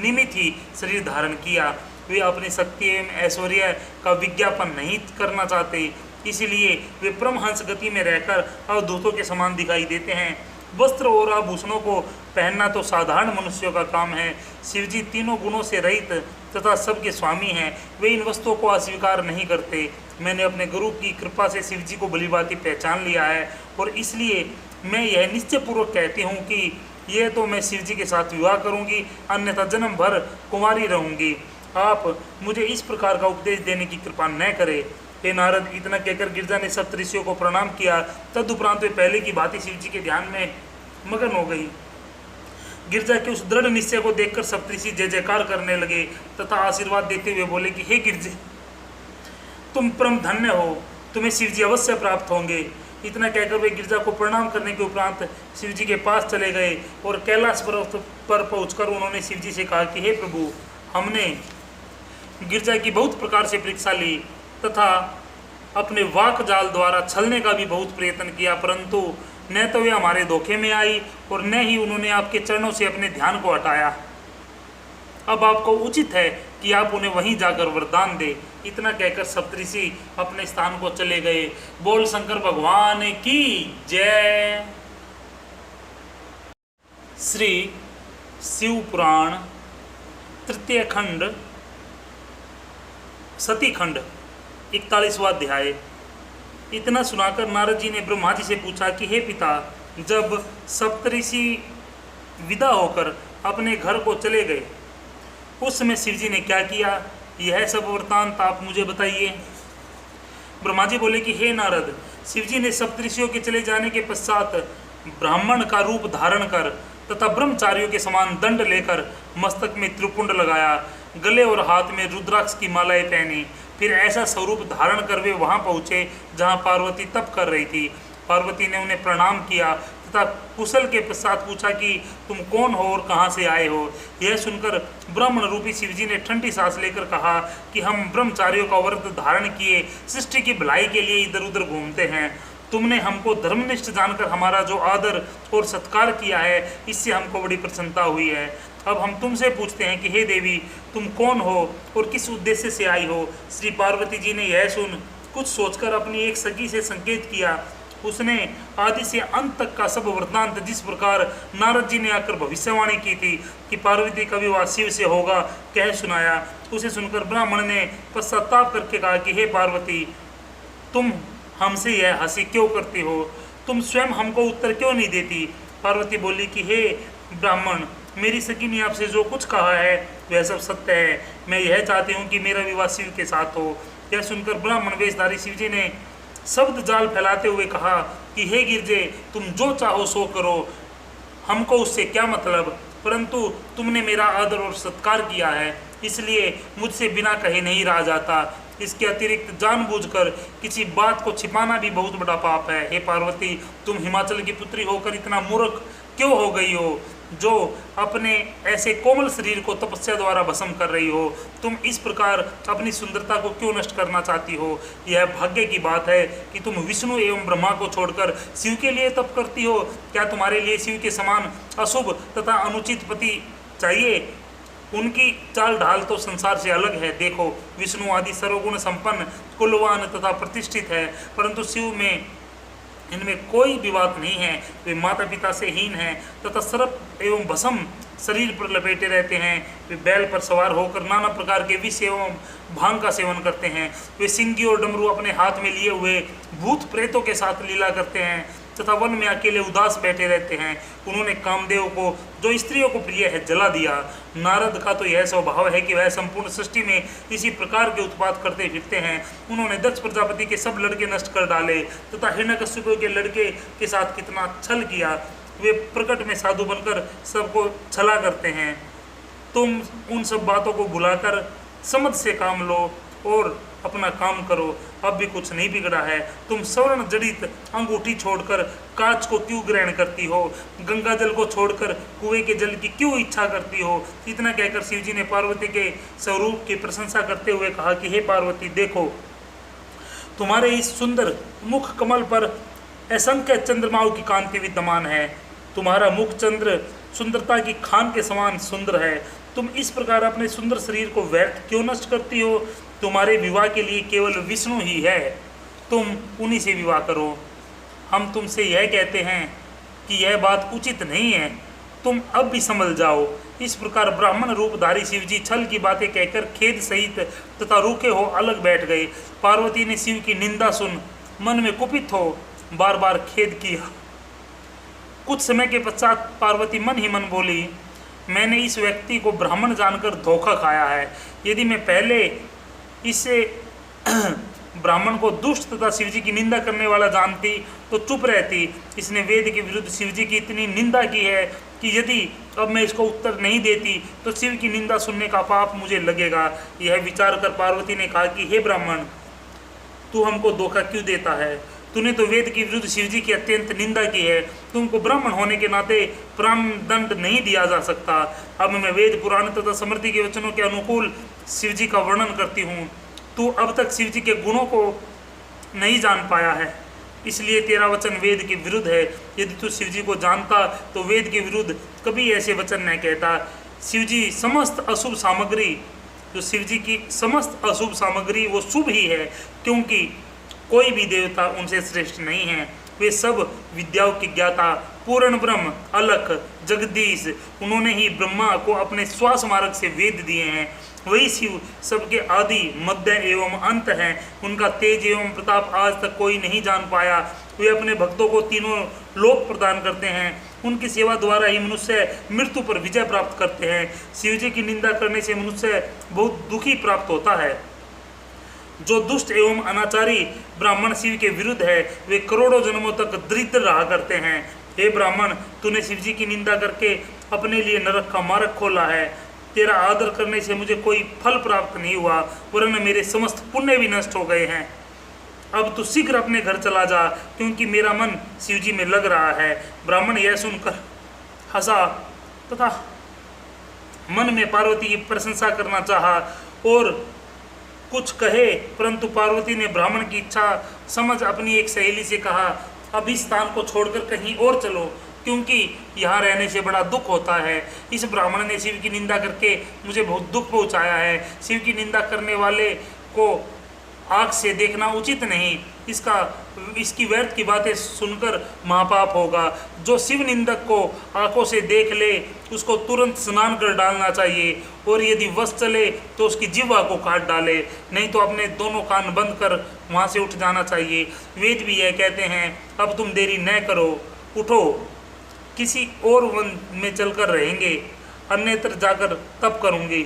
निमित्त ही शरीर धारण किया। वे अपनी शक्ति एवं ऐश्वर्य का विज्ञापन नहीं करना चाहते, इसलिए वे परमहंस गति में रहकर अवधूतों के समान दिखाई देते हैं। वस्त्र और आभूषणों को पहनना तो साधारण मनुष्यों का काम है। शिवजी तीनों गुणों से रहित तथा सबके स्वामी हैं। वे इन वस्तुओं को अस्वीकार नहीं करते। मैंने अपने गुरु की कृपा से शिवजी को भलीभांति पहचान लिया है और इसलिए मैं यह निश्चयपूर्वक कहती हूँ कि यह तो मैं शिवजी के साथ विवाह करूँगी, अन्यथा जन्म भर कुमारी रहूँगी। आप मुझे इस प्रकार का उपदेश देने की कृपा न करें। हे नारद, इतना कहकर गिरजा ने सप्तऋषियों को प्रणाम किया। तदुपरांत वे पहले की भांति शिवजी के ध्यान में मगन हो गई। गिरजा के उस दृढ़ निश्चय को देखकर सप्तऋषि जय जयकार करने लगे तथा आशीर्वाद देते हुए बोले कि हे गिरजे, तुम परम धन्य हो, तुम्हें शिवजी अवश्य प्राप्त होंगे। इतना कहकर वे गिरजा को प्रणाम करने के उपरांत शिवजी के पास चले गए और कैलाश पर्वत पर पहुंचकर उन्होंने शिवजी से कहा कि हे प्रभु, हमने गिरजा की बहुत प्रकार से परीक्षा ली तथा अपने वाक जाल द्वारा छलने का भी बहुत प्रयत्न किया, परंतु न तो वे हमारे धोखे में आई और न ही उन्होंने आपके चरणों से अपने ध्यान को हटाया। अब आपको उचित है कि आप उन्हें वहीं जाकर वरदान दे। इतना कहकर सप्तऋषि अपने स्थान को चले गए। बोल शंकर भगवान की जय। श्री शिव पुराण तृतीय खंड सती खंड 41वां अध्याय। इतना सुनाकर नारद जी ने ब्रह्मा जी से पूछा कि हे पिता, जब सप्तऋषि विदा होकर अपने घर को चले गए उस समय शिवजी ने क्या किया, यह सब वृत्तांत आप मुझे बताइए। ब्रह्मा जी बोले कि हे नारद, शिवजी ने सप्तऋषियों के चले जाने के पश्चात ब्राह्मण का रूप धारण कर तथा ब्रह्मचारियों के समान दंड लेकर मस्तक में त्रिपुंड लगाया, गले और हाथ में रुद्राक्ष की मालाएं पहनी। फिर ऐसा स्वरूप धारण कर वे वहां पहुंचे जहां पार्वती तप कर रही थी। पार्वती ने उन्हें प्रणाम किया तथा कुशल के पश्चात पूछा कि तुम कौन हो और कहां से आए हो। यह सुनकर ब्राह्मण रूपी शिवजी ने ठंडी सांस लेकर कहा कि हम ब्रह्मचारियों का व्रत धारण किए सृष्टि की भलाई के लिए इधर उधर घूमते हैं तुमने हमको धर्मनिष्ठ जानकर हमारा जो आदर और सत्कार किया है, इससे हमको बड़ी प्रसन्नता हुई है। अब हम तुमसे पूछते हैं कि हे देवी, तुम कौन हो और किस उद्देश्य से आई हो। श्री पार्वती जी ने यह सुन कुछ सोचकर अपनी एक सखी से संकेत किया। उसने आदि से अंत तक का सब वृत्तांत, जिस प्रकार नारद जी ने आकर भविष्यवाणी की थी कि पार्वती का विवाह शिव से होगा, कह सुनाया। उसे सुनकर ब्राह्मण ने पश्चाताप करके कहा कि हे पार्वती, तुम हमसे यह हंसी क्यों करती हो? तुम स्वयं हमको उत्तर क्यों नहीं देती? पार्वती बोली कि हे ब्राह्मण, मेरी सखी ने आपसे जो कुछ कहा है वह सब सत्य है। मैं यह चाहती हूँ कि मेरा विवाह शिव के साथ हो। यह सुनकर ब्राह्मण वेशधारी शिवजी ने शब्द जाल फैलाते हुए कहा कि हे गिरजे, तुम जो चाहो सो करो, हमको उससे क्या मतलब, परंतु तुमने मेरा आदर और सत्कार किया है, इसलिए मुझसे बिना कहे नहीं रहा जाता। इसके अतिरिक्त जानबूझकर किसी बात को छिपाना भी बहुत बड़ा पाप है। हे पार्वती, तुम हिमाचल की पुत्री होकर इतना मूर्ख क्यों हो गई हो, जो अपने ऐसे कोमल शरीर को तपस्या द्वारा भस्म कर रही हो? तुम इस प्रकार अपनी सुंदरता को क्यों नष्ट करना चाहती हो? यह भाग्य की बात है कि तुम विष्णु एवं ब्रह्मा को छोड़कर शिव के लिए तप करती हो। क्या तुम्हारे लिए शिव के समान अशुभ तथा अनुचित पति चाहिए? उनकी चाल ढाल तो संसार से अलग है। देखो, विष्णु आदि सर्वगुण संपन्न, कुलवान तथा प्रतिष्ठित है, परंतु शिव में इनमें कोई विवाद नहीं है। वे माता पिता से हीन हैं तथा सर्प एवं भस्म शरीर पर लपेटे रहते हैं। वे बैल पर सवार होकर नाना प्रकार के विष एवं भांग का सेवन करते हैं। वे सिंगी और डमरू अपने हाथ में लिए हुए भूत प्रेतों के साथ लीला करते हैं तथा वन में अकेले उदास बैठे रहते हैं। उन्होंने कामदेव को, जो स्त्रियों को प्रिय है, जला दिया। नारद का तो यह स्वभाव है कि वह संपूर्ण सृष्टि में इसी प्रकार के उत्पात करते फिरते हैं। उन्होंने दक्ष प्रजापति के सब लड़के नष्ट कर डाले तथा हिरण्यकश्यप के लड़के के साथ कितना छल किया। वे प्रकट में साधु बनकर सबको छला करते हैं। तुम उन सब बातों को भुलाकर समझ से काम लो और अपना काम करो। अब भी कुछ नहीं बिगड़ा है। तुम स्वर्ण जड़ित अंगूठी छोड़कर कांच को क्यों ग्रहण करती हो? गंगा जल को छोड़कर कुएं के जल की क्यों इच्छा करती हो? इतना कहकर शिवजी ने पार्वती के स्वरूप की प्रशंसा करते हुए कहा कि हे पार्वती, देखो, तुम्हारे इस सुंदर मुख कमल पर असंख्य चंद्रमाओं की कांति विद्यमान है। तुम्हारा मुख चंद्र सुंदरता की खान के समान सुंदर है। तुम इस प्रकार अपने सुंदर शरीर को व्यर्थ क्यों नष्ट करती हो? तुम्हारे विवाह के लिए केवल विष्णु ही है, तुम उन्हीं से विवाह करो। हम तुमसे यह कहते हैं कि यह बात उचित नहीं है, तुम अब भी संभल जाओ। इस प्रकार ब्राह्मण रूपधारी शिवजी छल की बातें कहकर खेद सहित तथा रूखे हो अलग बैठ गए। पार्वती ने शिव की निंदा सुन मन में कुपित हो बार बार खेद किया। कुछ समय के पश्चात पार्वती मन ही मन बोली, मैंने इस व्यक्ति को ब्राह्मण जानकर धोखा खाया है। यदि मैं पहले इसे ब्राह्मण को दुष्ट तथा शिवजी की निंदा करने वाला जानती तो चुप रहती। इसने वेद के विरुद्ध शिवजी की इतनी निंदा की है कि यदि अब मैं इसको उत्तर नहीं देती तो शिव की निंदा सुनने का पाप मुझे लगेगा। यह विचार कर पार्वती ने कहा कि हे ब्राह्मण, तू हमको धोखा क्यों देता है? तूने तो वेद के विरुद्ध शिवजी की अत्यंत निंदा की है। तुमको ब्राह्मण होने के नाते प्राण दंड नहीं दिया जा सकता। अब मैं वेद पुराण तथा स्मृति के वचनों के अनुकूल शिवजी का वर्णन करती हूँ। तू अब तक शिवजी के गुणों को नहीं जान पाया है, इसलिए तेरा वचन वेद के विरुद्ध है। यदि तू शिवजी को जानता तो वेद के विरुद्ध कभी ऐसे वचन नहीं कहता। शिवजी समस्त अशुभ सामग्री, जो शिवजी की समस्त अशुभ सामग्री वो शुभ ही है, क्योंकि कोई भी देवता उनसे श्रेष्ठ नहीं है। वे सब विद्याओं के ज्ञाता, पूर्ण ब्रह्म, अलख, जगदीश, उन्होंने ही ब्रह्मा को अपने श्वास मार्ग से वेद दिए हैं। वही शिव सबके आदि, मध्य एवं अंत हैं। उनका तेज एवं प्रताप आज तक कोई नहीं जान पाया। वे अपने भक्तों को तीनों लोक प्रदान करते हैं। उनकी सेवा द्वारा ही मनुष्य मृत्यु पर विजय प्राप्त करते हैं। शिवजी की निंदा करने से मनुष्य बहुत दुखी प्राप्त होता है। जो दुष्ट एवं अनाचारी ब्राह्मण शिव के विरुद्ध है, वे करोड़ों जन्मों तक दरिद्र रहा करते हैं। हे ब्राह्मण, तूने शिवजी की निंदा करके अपने लिए नरक का मार्ग खोला है। तेरा आदर करने से मुझे कोई फल प्राप्त नहीं हुआ, वरन मेरे समस्त पुण्य भी नष्ट हो गए हैं। अब तू शीघ्र अपने घर चला जा, क्योंकि मेरा मन शिवजी में लग रहा है। ब्राह्मण यह सुनकर हंसा तथा मन में पार्वती की प्रशंसा करना चाहा और कुछ कहे, परंतु पार्वती ने ब्राह्मण की इच्छा समझ अपनी एक सहेली से कहा, अब इस स्थान को छोड़कर कहीं और चलो, क्योंकि यहाँ रहने से बड़ा दुख होता है। इस ब्राह्मण ने शिव की निंदा करके मुझे बहुत दुख पहुँचाया है। शिव की निंदा करने वाले को आँख से देखना उचित नहीं। इसकी व्यर्थ की बातें सुनकर महापाप होगा। जो शिव निंदक को आंखों से देख ले उसको तुरंत स्नान कर डालना चाहिए, और यदि वश चले तो उसकी जिह्वा को काट डाले, नहीं तो अपने दोनों कान बंद कर वहाँ से उठ जाना चाहिए। वेद भी यह कहते हैं, अब तुम देरी न करो, उठो, किसी और वन में चलकर रहेंगे, अन्यत्र जाकर तप करूँगी।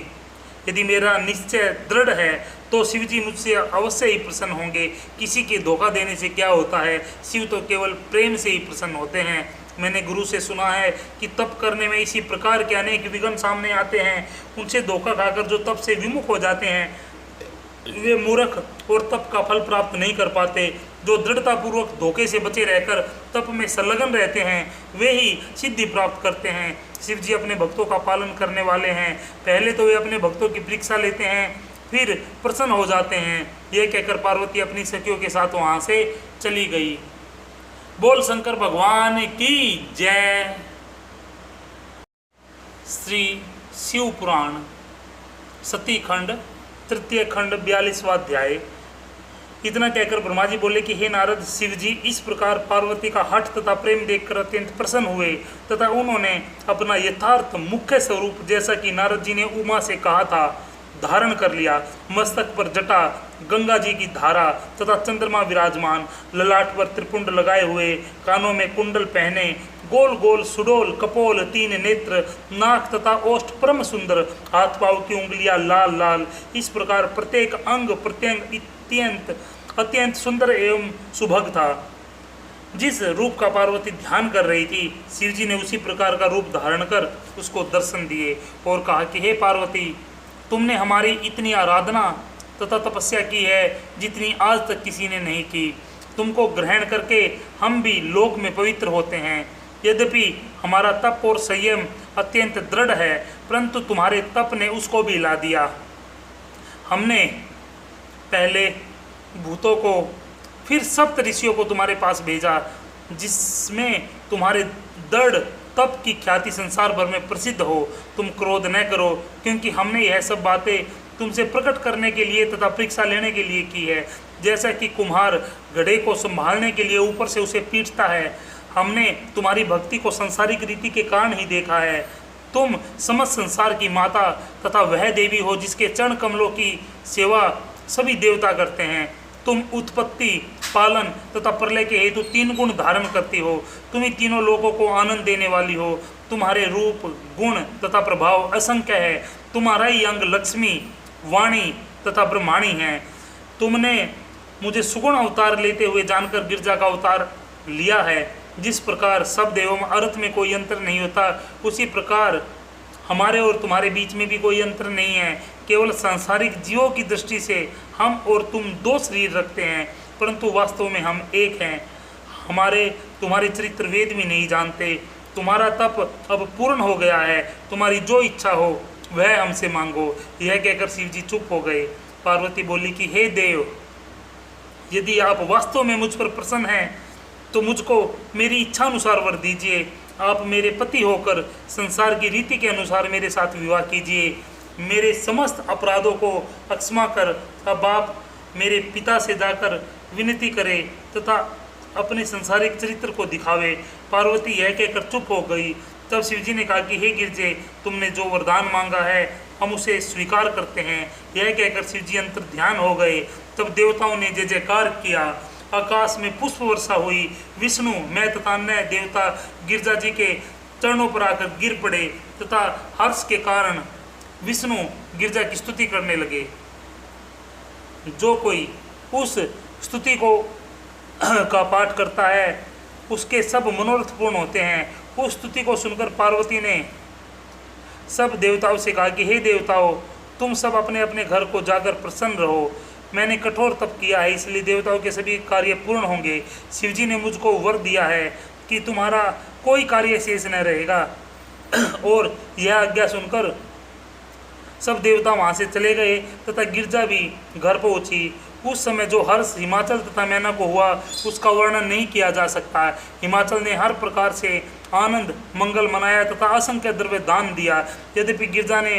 यदि मेरा निश्चय दृढ़ है तो शिवजी मुझसे अवश्य ही प्रसन्न होंगे। किसी के धोखा देने से क्या होता है, शिव तो केवल प्रेम से ही प्रसन्न होते हैं। मैंने गुरु से सुना है कि तप करने में इसी प्रकार के अनेक विघ्न सामने आते हैं। उनसे धोखा खाकर जो तप से विमुख हो जाते हैं वे मूर्ख और तप का फल प्राप्त नहीं कर पाते। जो दृढ़तापूर्वक धोखे से बचे रहकर तप में संलग्न रहते हैं वे ही सिद्धि प्राप्त करते हैं। शिव जी अपने भक्तों का पालन करने वाले हैं। पहले तो वे अपने भक्तों की परीक्षा लेते हैं, फिर प्रसन्न हो जाते हैं। यह कहकर पार्वती अपनी सखियों के साथ वहाँ से चली गई। बोल शंकर भगवान की जय। श्री शिव पुराण सती खंड तृतीय खंड 42वां अध्याय। इतना कहकर ब्रह्मा जी बोले कि हे नारद, शिव जी इस प्रकार पार्वती का हठ तथा प्रेम देखकर अत्यंत प्रसन्न हुए तथा उन्होंने अपना यथार्थ मुख्य स्वरूप, जैसा कि नारद जी ने उमा से कहा था, धारण कर लिया। मस्तक पर जटा, गंगा जी की धारा तथा चंद्रमा विराजमान, ललाट पर त्रिपुंड लगाए हुए, कानों में कुंडल पहने, गोल गोल सुडोल कपोल, 3 नेत्र, नाक तथा ओष्ठ परम सुंदर, हाथ पांव की उंगलियां लाल लाल। इस प्रकार प्रत्येक अंग प्रत्यंग अत्यंत सुंदर एवं सुभग था। जिस रूप का पार्वती ध्यान कर रही थी, शिवजी ने उसी प्रकार का रूप धारण कर उसको दर्शन दिए और कहा कि हे पार्वती, तुमने हमारी इतनी आराधना तथा तपस्या की है जितनी आज तक किसी ने नहीं की। तुमको ग्रहण करके हम भी लोक में पवित्र होते हैं। यद्यपि हमारा तप और संयम अत्यंत दृढ़ है, परंतु तुम्हारे तप ने उसको भी हिला दिया। हमने पहले भूतों को फिर सप्त ऋषियों को तुम्हारे पास भेजा, जिसमें तुम्हारे दृढ़ तप की ख्याति संसार भर में प्रसिद्ध हो। तुम क्रोध न करो, क्योंकि हमने यह सब बातें तुमसे प्रकट करने के लिए तथा परीक्षा लेने के लिए की है। जैसा कि कुम्हार घड़े को संभालने के लिए ऊपर से उसे पीटता है, हमने तुम्हारी भक्ति को संसारिक रीति के कारण ही देखा है। तुम समस्त संसार की माता तथा वह देवी हो जिसके चरण कमलों की सेवा सभी देवता करते हैं। तुम उत्पत्ति, पालन तथा प्रलय के हेतु 3 गुण धारण करती हो। तुम ही तीनों लोगों को आनंद देने वाली हो। तुम्हारे रूप, गुण तथा प्रभाव असंख्य है। तुम्हारा ही अंग लक्ष्मी, वाणी तथा ब्रह्माणी है। तुमने मुझे सुगुण अवतार लेते हुए जानकर गिरजा का अवतार लिया है। जिस प्रकार शब्द एवं अर्थ में कोई अंतर नहीं होता, उसी प्रकार हमारे और तुम्हारे बीच में भी कोई अंतर नहीं है। केवल सांसारिक जीवों की दृष्टि से हम और तुम 2 शरीर रखते हैं, परंतु वास्तव में हम एक हैं। तुम्हारे चरित्र वेद भी नहीं जानते। तुम्हारा तप अब पूर्ण हो गया है। तुम्हारी जो इच्छा हो वह हमसे मांगो। यह कहकर शिव जी चुप हो गए। पार्वती बोली कि हे देव, यदि आप वास्तव में मुझ पर प्रसन्न हैं तो मुझको मेरी इच्छा अनुसार वर दीजिए। आप मेरे पति होकर संसार की रीति के अनुसार मेरे साथ विवाह कीजिए। मेरे समस्त अपराधों को अक्षमा कर अब आप मेरे पिता से जाकर विनती करे तथा अपने संसारिक चरित्र को दिखावे। पार्वती यह कहकर चुप हो गई। तब शिवजी ने कहा कि हे गिरजे, तुमने जो वरदान मांगा है हम उसे स्वीकार करते हैं। यह कहकर शिवजी अंतर ध्यान हो गए। तब देवताओं ने जय जयकार किया। आकाश में पुष्प वर्षा हुई। विष्णु, मैं तथा अन्य देवता गिरजा जी के चरणों पर आकर गिर पड़े तथा हर्ष के कारण विष्णु गिरजा की स्तुति करने लगे। जो कोई उस स्तुति को का पाठ करता है उसके सब मनोरथ पूर्ण होते हैं। उस स्तुति को सुनकर पार्वती ने सब देवताओं से कहा कि हे देवताओं, तुम सब अपने अपने घर को जाकर प्रसन्न रहो। मैंने कठोर तप किया है, इसलिए देवताओं के सभी कार्य पूर्ण होंगे। शिवजी ने मुझको वर दिया है कि तुम्हारा कोई कार्य शेष न रहेगा। और यह आज्ञा सुनकर सब देवता वहां से चले गए तथा गिरजा भी घर पहुंची। उस समय जो हर्ष हिमाचल तथा मैना को हुआ उसका वर्णन नहीं किया जा सकता। हिमाचल ने हर प्रकार से आनंद मंगल मनाया तथा असंख्य द्रव्य दान दिया। यद्यपि गिरजा ने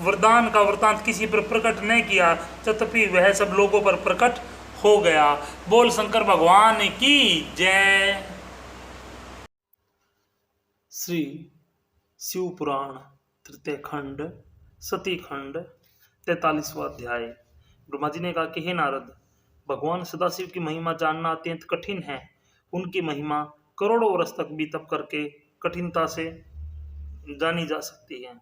वरदान का वृतांत किसी पर प्रकट नहीं किया, तथापि वह सब लोगों पर प्रकट हो गया। बोल शंकर भगवान की जय। श्री शिव पुराण तृतीय खंड सती खंड 43वां अध्याय। ब्रह्मा जी ने कहा कि हे नारद, भगवान सदाशिव की महिमा जानना अत्यंत कठिन है। उनकी महिमा करोड़ों वर्ष तक भी तप करके कठिनता से जानी जा सकती है।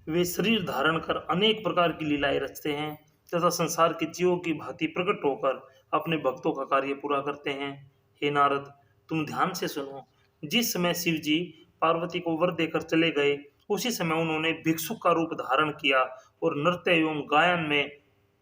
वे शरीर धारण कर अनेक प्रकार की लीलाएं रचते हैं तथा संसार के जीवों की भांति प्रकट होकर अपने भक्तों का कार्य पूरा करते हैं। हे नारद, तुम ध्यान से सुनो। जिस समय शिव जी पार्वती को वर देकर चले गए, उसी समय उन्होंने भिक्षुक का रूप धारण किया और नृत्य एवं गायन में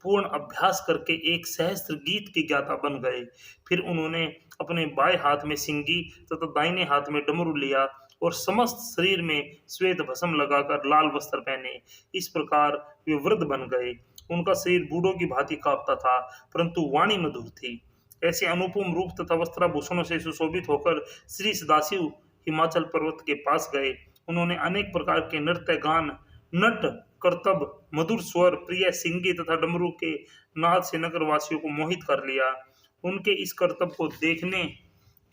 पूर्ण अभ्यास करके एक सहस्त्र गीत के ज्ञाता बन गए। फिर उन्होंने अपने बाएं हाथ में सिंगी तथा दाहिने हाथ में डमरू लिया और समस्त शरीर में श्वेत भस्म लगाकर लाल वस्त्र पहने। इस प्रकार वे वृद्ध बन गए। उनका शरीर बूढ़ों की भांति कांपता था, परंतु वाणी मधुर थी। ऐसे अनुपम रूप तथा वस्त्राभूषणों से सुशोभित होकर श्री सदाशिव हिमाचल पर्वत के पास गए। उन्होंने अनेक प्रकार के नृत्य गान, नट करतब, मधुर स्वर, प्रिय सिंगी तथा डमरू के नाद से नगरवासियों को मोहित कर लिया। उनके इस करतब को देखने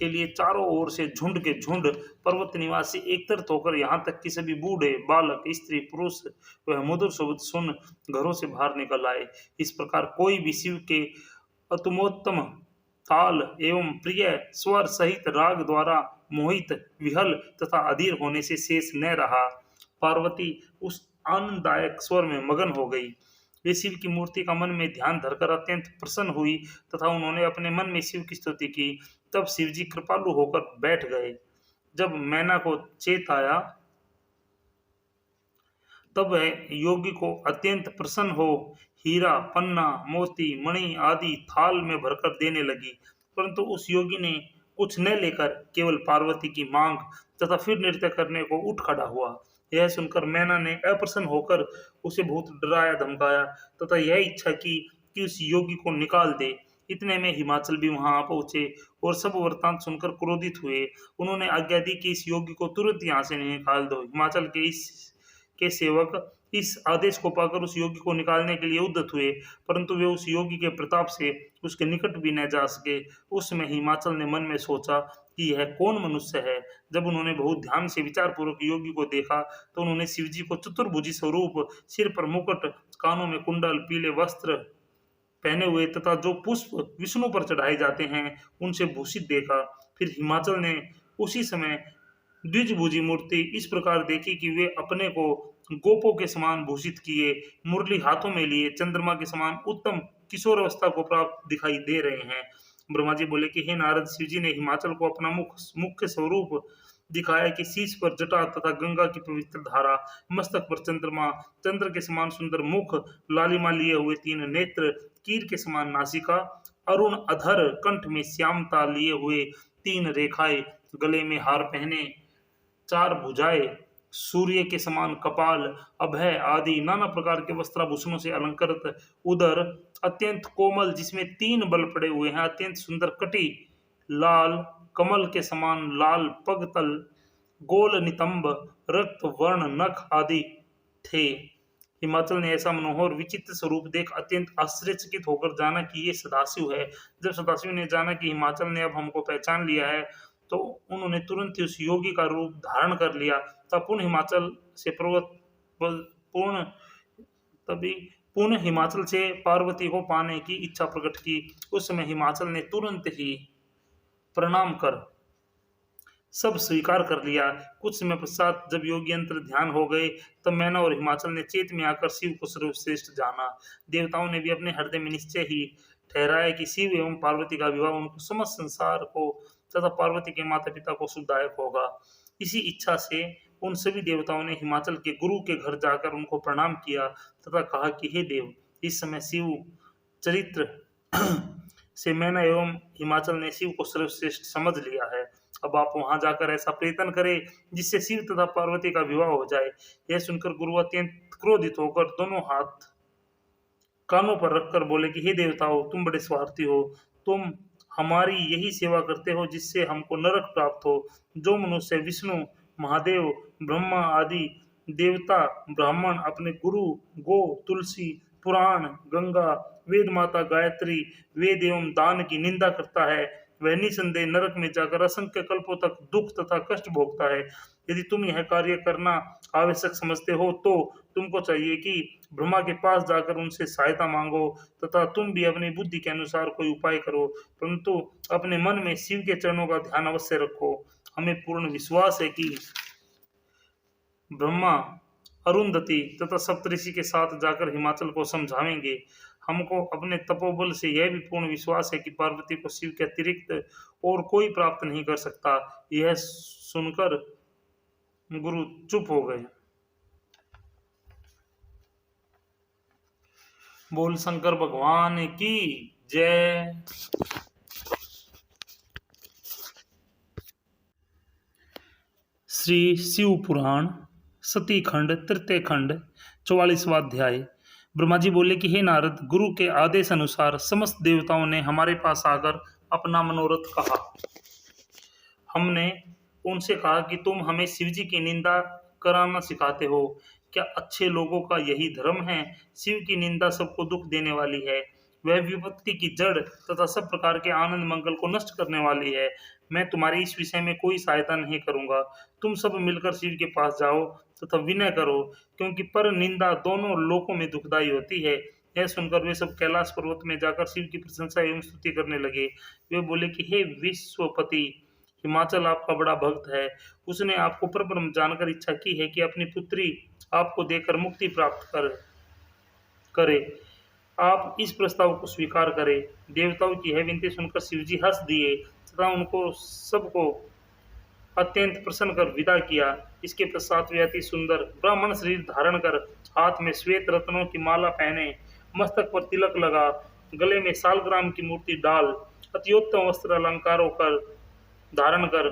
के लिए चारों ओर से झुंड के झुंड पर्वत निवासी एकत्रित होकर यहाँ तक कि सभी बूढ़े, बालक, स्त्री, पुरुष वह मधुर शब्द सुन घरों से बाहर निकल आए। इस प्रकार कोई भी शिव के अतुमोत्तम ताल एवं प्रिय स्वर सहित राग द्वारा मोहित, विहल तथा अधीर होने से शेष न रहा। पार्वती उस आनंददायक स्वर में मगन हो गई। वे शिव की मूर्ति का मन में ध्यान धरकर अत्यंत प्रसन्न हुई तथा उन्होंने अपने मन में शिव की स्तुति की। तब शिव जी कृपालु होकर बैठ गए। जब मैना को चेत आया, तब वह योगी को अत्यंत प्रसन्न हो हीरा, पन्ना, मोती, मणि आदि थाल में भरकर देने लगी। परंतु उस योगी ने कुछ न लेकर केवल पार्वती की मांग तथा फिर नृत्य करने को उठ खड़ा हुआ। यह सुनकर मैना ने अप्रसन्न होकर उसे बहुत डराया धमकाया तथा यह इच्छा की कि उस योगी को निकाल दे। इतने में हिमाचल भी वहां आ पहुंचे और सब वृत्तांत सुनकर क्रोधित हुए। उन्होंने आज्ञा दी कि इस योगी को तुरंत यहाँ से निकाल दो। हिमाचल के सेवक इस आदेश को पाकर उस योगी को निकालने के लिए उद्यत हुए, परंतु वे उस योगी के प्रताप से उसके निकट भी न जा सके। उस समय हिमाचल ने मन में सोचा कि यह कौन मनुष्य है। जब उन्होंने बहुत ध्यान से विचार पूर्वक योगी को देखा तो उन्होंने शिवजी को चतुर्भुजी स्वरूप, सिर पर मुकुट, कानों में कुंडल, पीले वस्त्र पहने हुए तथा जो पुष्प विष्णु पर चढ़ाए जाते हैं उनसे भूषित देखा। फिर हिमाचल ने उसी समय द्विजभुजी मूर्ति इस प्रकार देखी कि वे अपने को गोपों के समान भूषित किए, मुरली हाथों में लिए, चंद्रमा के समान उत्तम किशोर अवस्था को प्राप्त दिखाई दे रहे हैं। ब्रह्मा जी बोले कि हे नारद, शिव जी ने हिमाचल को अपना मुख्य स्वरूप दिखाया कि शीश पर जटा तथा गंगा की पवित्र धारा, मस्तक पर चंद्रमा, चंद्र के समान सुंदर मुख, लालिमा लिए हुए 3 नेत्र, कीर के समान नासिका, अरुण अधर, कंठ में श्यामता लिए हुए 3 रेखाएं, गले में हार पहने 4 भुजाएं, सूर्य के समान कपाल, अभय आदि नाना प्रकार के वस्त्राभूषणों से अलंकृत उदर, अत्यंत कोमल जिसमें 3 बल पड़े हुए हैं, अत्यंत सुंदर कटी, लाल कमल के समान लाल पगतल, गोल नितंब, रक्त वर्ण नख आदि थे। हिमाचल ने ऐसा मनोहर विचित्र स्वरूप देख अत्यंत आश्चर्यचकित होकर जाना कि ये सदाशिव है। जब सदाशिव ने जाना कि हिमाचल ने अब हमको पहचान लिया है, तो उन्होंने तुरंत ही उस योगी का रूप धारण कर लिया। तब पुनः हिमाचल से पुनः हिमाचल से पार्वती को पाने की इच्छा प्रकट की। उस समय हिमाचल ने तुरंत ही प्रणाम कर सब स्वीकार कर लिया। कुछ समय पश्चात जब योगी अंतर ध्यान हो गए, तब मैना और हिमाचल ने चेत में आकर शिव को सर्वश्रेष्ठ जाना। देवताओं ने भी अपने हृदय में निश्चय ही ठहराया कि शिव एवं पार्वती का विवाह उनको समस्त संसार को तथा पार्वती के माता पिता को सुखदायक होगा। इसी इच्छा से उन सभी देवताओं ने हिमाचल के गुरु के घर जाकर उनको प्रणाम किया तथा कहा कि हे देव, इस समय शिव चरित्र से मैना एवं हिमाचल ने शिव को सर्वश्रेष्ठ समझ लिया है। अब आप वहां जाकर ऐसा प्रयत्न करें जिससे शिव तथा पार्वती का विवाह हो जाए। यह सुनकर गुरु अत्यंत क्रोधित होकर दोनों हाथ कानों पर रखकर बोले कि हे देवताओं, तुम बड़े स्वार्थी हो। तुम हमारी यही सेवा करते हो जिससे हमको नरक प्राप्त हो। जो मनुष्य विष्णु, महादेव, ब्रह्मा आदि देवता, ब्राह्मण अपने गुरु, गो, तुलसी, पुराण, गंगा, वेद माता गायत्री, वेद एवं दान की निंदा करता है, वह निसंदेह नरक में जाकर असंख्य कल्पों तक दुख तथा कष्ट भोगता है। यदि तुम यह कार्य करना आवश्यक समझते हो तो तुमको चाहिए कि ब्रह्मा के पास जाकर उनसे सहायता मांगो तथा तुम भी अपनी बुद्धि के अनुसार कोई उपाय करो, परंतु अपने मन में शिव के चरणों का ध्यान अवश्य रखो। हमें पूर्ण विश्वास है कि ब्रह्मा अरुंधति तथा सप्तऋषि के साथ जाकर हिमाचल को समझावेंगे। हमको अपने तपोबल से यह भी पूर्ण विश्वास है कि पार्वती को शिव के अतिरिक्त और कोई प्राप्त नहीं कर सकता। यह सुनकर गुरु चुप हो गए। बोल शंकर भगवान की जय। श्री शिव पुराण सती खंड तृतीय खंड 44वां अध्याय। ब्रह्मा जी बोले कि हे नारद, गुरु के आदेश अनुसार समस्त देवताओं ने हमारे पास आकर अपना मनोरथ कहा। हमने उनसे कहा कि तुम हमें शिवजी की निंदा कराना सिखाते हो। क्या अच्छे लोगों का यही धर्म है? शिव की निंदा सबको दुख देने वाली है। वह विपत्ति की जड़ तथा सब प्रकार के आनंद मंगल को नष्ट करने वाली है। मैं तुम्हारी इस विषय में कोई सहायता नहीं करूंगा। तुम सब मिलकर शिव के पास जाओ तथा विनय करो, क्योंकि पर निंदा दोनों लोकों में दुखदायी होती है। यह सुनकर वे सब कैलाश पर्वत में जाकर शिव की प्रशंसा एवं स्तुति करने लगे। वे बोले कि हे विश्वपति, हिमाचल आपका बड़ा भक्त है। उसने आपको परब्रह्म जानकर इच्छा की है कि अपनी पुत्री आपको देकर मुक्ति प्राप्त करे। आप इस प्रस्ताव को स्वीकार करें। देवताओं की यह विनती सुनकर शिवजी हंस दिए तथा उनको सबको अत्यंत प्रसन्न कर विदा किया। इसके पश्चात वे अति सुंदर ब्राह्मण शरीर धारण कर हाथ में श्वेत रत्नों की माला पहने, मस्तक पर तिलक लगा, गले में सालग्राम की मूर्ति डाल, अत्योत्तम वस्त्र अलंकारों कर धारण कर,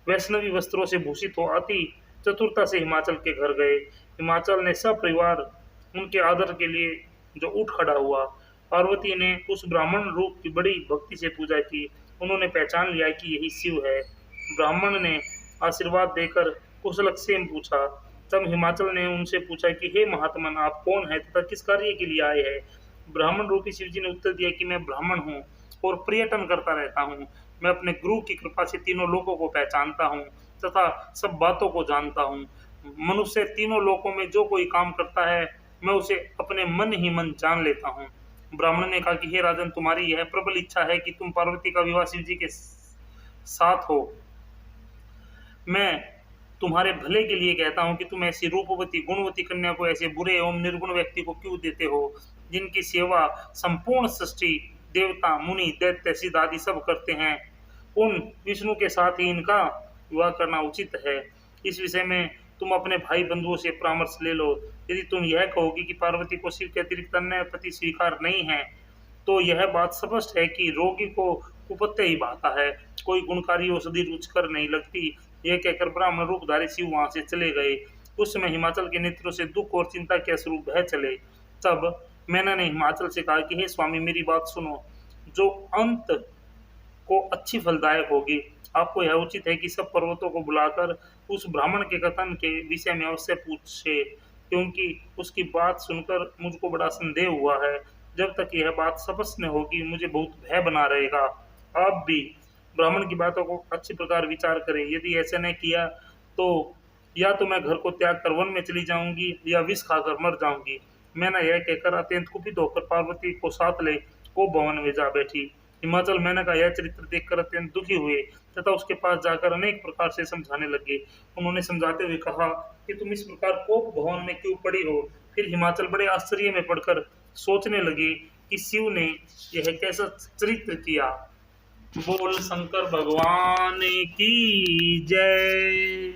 वैष्णवी वस्त्रों से भूषित हो अति चतुरता से हिमाचल के घर गए। हिमाचल ने सब परिवार उनके आदर के लिए जो उठ खड़ा हुआ। पार्वती ने उस ब्राह्मण रूप की बड़ी भक्ति से पूजा की। उन्होंने पहचान लिया कि यही शिव है। ब्राह्मण ने आशीर्वाद देकर कुशलक्षेम पूछा। तब हिमाचल ने उनसे पूछा कि हे महात्मन, आप कौन हैं तथा किस कार्य के लिए आए हैं? ब्राह्मण रूपी शिवजी ने उत्तर दिया कि मैं ब्राह्मण हूँ और पर्यटन करता रहता हूँ। मैं अपने गुरु की कृपा से तीनों लोकों को पहचानता हूँ तथा सब बातों को जानता हूँ। मनुष्य तीनों लोकों में जो कोई काम करता है मैं उसे अपने मन ही मन जान लेता हूँ। ब्राह्मण ने कहा कि हे राजन, तुम्हारी यह प्रबल इच्छा है कि तुम पार्वती का विवाह शिवजी के साथ हो। मैं तुम्हारे भले के लिए कहता हूँ कि तुम ऐसी रूपवती गुणवती कन्या को ऐसे बुरे एवं निर्गुण व्यक्ति को क्यों देते हो, जिनकी सेवा संपूर्ण सृष्टि देवता, मुनि, दैत्य, सिद्ध आदि सब करते हैं। उन विष्णु के साथ ही इनका विवाह करना उचित है। इस विषय में तुम अपने भाई बंधुओं से परामर्श ले लो। यदि तुम यह कहोगे कि पार्वती को शिव के अतिरिक्त अन्य पति स्वीकार नहीं है, तो यह बात स्पष्ट है कि रोगी को कुपत्ते ही भाता है, कोई गुणकारी औषधि रुचकर नहीं लगती। यह कहकर ब्राह्मण रूपधारी शिव वहां से चले गए। उस समय हिमाचल के नेत्रों से दुख और चिंता के अश्रु बह चले। तब मैंने हिमाचल से कहा कि हे स्वामी, मेरी बात सुनो, जो अंत को अच्छी फलदायक होगी। आपको यह उचित है कि सब पर्वतों को बुलाकर उस ब्राह्मण के कथन के विषय में अवश्य पूछे, क्योंकि उसकी बात सुनकर मुझको बड़ा संदेह हुआ है। जब तक यह बात स्पष्ट न होगी मुझे बहुत भय बना रहेगा। आप भी ब्राह्मण की बातों को अच्छी प्रकार विचार करें। यदि ऐसा नहीं किया तो या तो मैं घर को त्याग कर वन में चली जाऊंगी या विष खाकर मर जाऊंगी। मैंने यह कहकर अत्यंत कुपित होकर पार्वती को साथ ले को भवन में जा बैठी। हिमाचल मैंने का यह चरित्र देखकर अत्यंत दुखी हुए तथा उसके पास जाकर अनेक प्रकार से समझाने लगे। उन्होंने समझाते हुए कहा कि तुम इस प्रकार कोप भवन में क्यों पड़ी हो। फिर हिमाचल बड़े आश्चर्य में पड़कर सोचने लगे कि शिव ने यह कैसा चरित्र किया। बोल शंकर भगवान की जय।